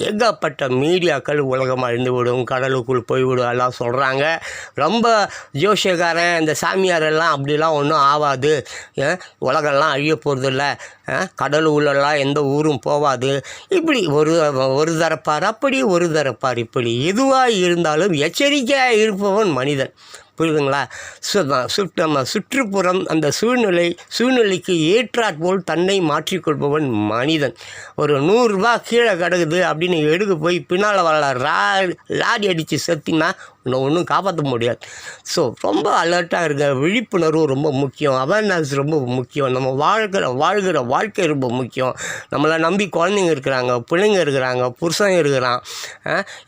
ஏகப்பட்ட மீடியாக்கள் உலகம் அழிந்துவிடும், கடலுக்குள் போய்விடும் எல்லாம் சொல்கிறாங்க. ரொம்ப ஜோசியக்காரன் இந்த சாமியாரெல்லாம் அப்படிலாம் ஒன்றும் ஆகாது, உலகம்லாம் அழிய போகிறதில்ல, கடல் உள்ளெல்லாம் எந்த ஊரும் போகாது, இப்படி ஒரு தரப்பார் அப்படி ஒரு தரப்பார் இப்படி. எதுவாக இருந்தாலும் எச்சரிக்கையாக இருப்பவன் மனிதன். புரியுதுங்களா? நம்ம சுற்றுப்புறம் அந்த சூழ்நிலைக்கு ஏற்றாற்போல் தன்னை மாற்றிக்கொள்பவன் மனிதன். ஒரு 100 ரூபா கீழே கிடக்குது அப்படின்னு எடுக்க போய் பின்னால் வர லாரி அடித்து செத்தினா ஒன்றும் காப்பாற்ற முடியாது. ஸோ ரொம்ப அலர்ட்டாக இருக்க, விழிப்புணர்வு ரொம்ப முக்கியம், அவேர்னஸ் ரொம்ப முக்கியம். நம்ம வாழ்கிற வாழ்க்கை ரொம்ப முக்கியம். நம்மளை நம்பி குழந்தைங்க இருக்கிறாங்க, பிள்ளைங்க இருக்கிறாங்க, புருஷன் இருக்கிறான்,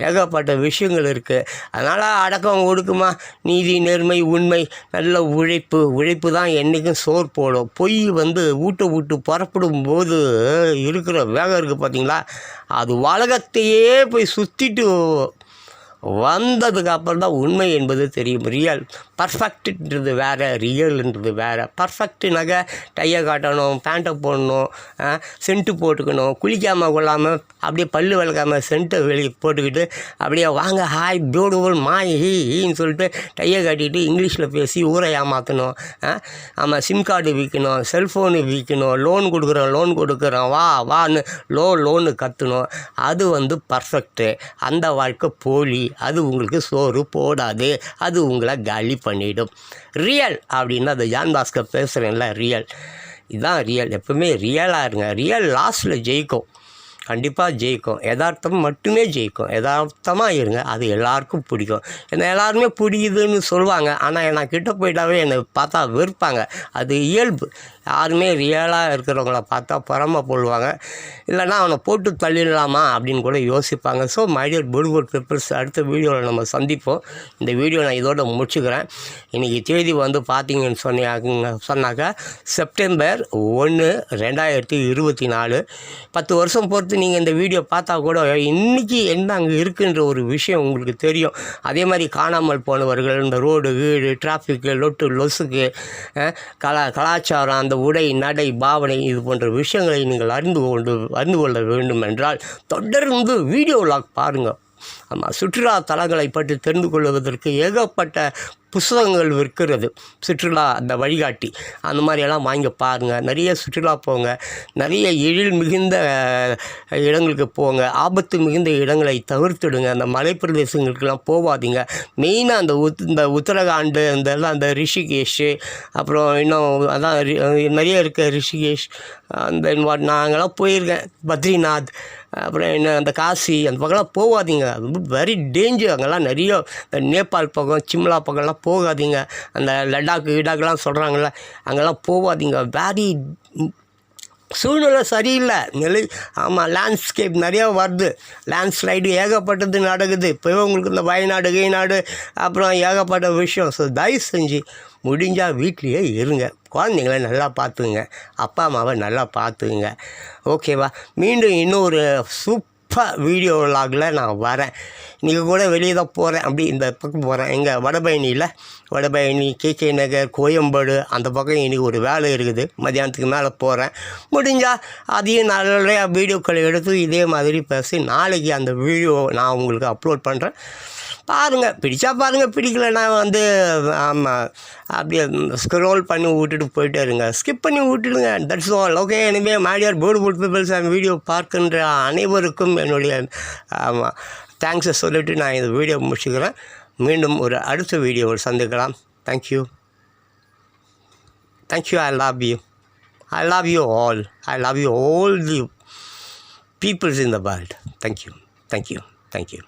ஏகப்பட்ட விஷயங்கள் இருக்குது. அதனால் அடக்கம் ஒடுக்குமா, நீதி நேர்மை உண்மை நல்ல உழைப்பு தான் என்றைக்கும் சோறு போடும். பொய் ஊட்ட புறப்படும் போது இருக்கிற வேகம் இருக்குது பார்த்தீங்களா, அது உலகத்தையே போய் சுற்றிட்டு வந்ததுக்கு அப்புறம் தான் உண்மை என்பது தெரியும். ரியல் பர்ஃபெக்ட்ன்றது வேறு, ரியல்ன்றது வேறு. பர்ஃபெக்ட்னாக்க டையை காட்டணும், பேண்ட்டை போடணும், சென்ட்டு போட்டுக்கணும், குளிக்காமல் கொள்ளாமல் அப்படியே பல்லு விளக்காமல் சென்ட்டை போட்டுக்கிட்டு அப்படியே வாங்க ஹாய் பியூட்டிஃபுல் மாய் ஹீன்னு சொல்லிட்டு டையை காட்டிட்டு இங்கிலீஷில் பேசி ஊரை ஏமாற்றணும். ஆமாம், சிம் கார்டு விற்கணும், செல்ஃபோனு விற்கணும், லோன் கொடுக்குறோம் வான்னு லோனு கற்றணும். அது பர்ஃபெக்ட்டு. அந்த வாழ்க்கை போலி, அது உங்களுக்கு சோறு போடாது, அது உங்களை காலி பண்ணிடும். ரியல் அப்படின்னா அது ஜான் பாஸ்கர் பேசுகிறேன்ல, ரியல் இதுதான் ரியல். எப்பவுமே ரியலாக இருங்க. ரியல் லாஸ்ட்டில் ஜெயிக்கும். கண்டிப்பாக ஜெயிக்கும். யதார்த்தம் மட்டுமே ஜெயிக்கும். யதார்த்தமாக இருங்க, அது எல்லாருக்கும் பிடிக்கும். என்னை எல்லாருமே பிடிக்குதுன்னு சொல்லுவாங்க, ஆனால் நான் கிட்ட போயிட்டாவே என்னை பார்த்தா வெறுப்பாங்க. அது இயல்பு. யாருமே ரியலாக இருக்கிறவங்கள பார்த்தா பொறாமை போடுவாங்க, இல்லைன்னா அவனை போட்டு தள்ளிடலாமா அப்படின்னு கூட யோசிப்பாங்க. So my dear beautiful peoples, அடுத்த வீடியோவில் நம்ம சந்திப்போம். இந்த வீடியோ நான் இதோட முடிச்சுக்கிறேன். இன்றைக்கி தேதி வந்து பார்த்தீங்கன்னு சொன்னாக்கா செப்டம்பர் 1, 2024. 10 வருஷம் பொறுத்து நீங்கள் இந்த வீடியோ பார்த்தா கூட இன்றைக்கி என்ன அங்கே இருக்குன்ற ஒரு விஷயம் உங்களுக்கு தெரியும். அதே மாதிரி காணாமல் போனவர்கள், இந்த ரோடு வீடு டிராஃபிக்கு லொட்டு லொசுக்கு கலாச்சாரம், அந்த உடை நடை பாவனை, இது போன்ற விஷயங்களை நீங்கள் அறிந்து கொள்ள வேண்டும் என்றால் தொடர்ந்து வீடியோ வ்ளாக் பாருங்கள். ஆமாம், சுற்றுலா தலங்களை பற்றி தெரிந்து கொள்வதற்கு ஏகப்பட்ட புத்தகங்கள் விற்கிறது. சுற்றுலா அந்த வழிகாட்டி அந்த மாதிரியெல்லாம் வாங்கி பாருங்கள். நிறைய சுற்றுலா போங்க, நிறைய எழில் மிகுந்த இடங்களுக்கு போங்க, ஆபத்து மிகுந்த இடங்களை தவிர்த்துடுங்க. அந்த மலைப்பிரதேசங்களுக்கெல்லாம் போகாதீங்க. மெயினாக இந்த உத்தரகாண்டு அந்த ரிஷிகேஷ், அப்புறம் இன்னும் அதான் நிறைய இருக்க ரிஷிகேஷ், நாங்கள்லாம் போயிருக்கேன். பத்ரிநாத், அப்புறம் என்ன அந்த காசி, அந்த பக்கம்லாம் போகாதீங்க. Very danger. அங்கெல்லாம் நிறைய இந்த நேபாள் பக்கம் சிம்லா பக்கம்லாம் போகாதீங்க. அந்த லடாக்லாம் சொல்கிறாங்கள்ல, அங்கெல்லாம் போகாதீங்க. வெரி சூழ்நிலை சரியில்லை. ஆமாம், லேண்ட்ஸ்கேப் நிறையா வருது, லேண்ட்ஸ்லைடு ஏகப்பட்டது நடக்குது. இப்போவே உங்களுக்கு இந்த வயநாடு கைநாடு அப்புறம் ஏகப்பட்ட விஷயம். ஸோ தயவு செஞ்சு முடிஞ்சால் வீட்லேயே இருங்க. குழந்தைங்கள நல்லா பார்த்துக்குங்க, அப்பா அம்மாவை நல்லா பார்த்துக்குங்க. ஓகேவா? மீண்டும் இன்னொரு சூப்பர் வீடியோ வ்ளாகில் நான் வரேன். இன்றைக்கி கூட வெளியே தான் போகிறேன். அப்படி இந்த பக்கம் போகிறேன். எங்கே வடபழனி KK நகர், கோயம்பேடு அந்த பக்கம் இன்றைக்கி ஒரு வேலை இருக்குது. மதியானத்துக்கு மேலே போகிறேன். முடிஞ்சால் அதையும் நிறைய வீடியோக்களை எடுத்து இதே மாதிரி பேசி நாளைக்கு அந்த வீடியோ நான் உங்களுக்கு அப்லோட் பண்ணுறேன். பாருங்கள், பிடிச்சா பாருங்கள், பிடிக்கலைன்னா ஆமாம் அப்படியே ஸ்க்ரோல் பண்ணி விட்டுட்டு போயிட்டே இருங்க, ஸ்கிப் பண்ணி விட்டுடுங்க. That's all. Okay, anyway my dear beautiful peoples, அந்த வீடியோ பார்க்கின்ற அனைவருக்கும் என்னுடைய தேங்க்ஸை சொல்லிவிட்டு நான் இந்த வீடியோ முடிச்சுக்கிறேன். மீண்டும் ஒரு அடுத்த வீடியோவில் சந்திக்கலாம். Thank you. I love you. I love you all. I love you all the peoples in the world. Thank you.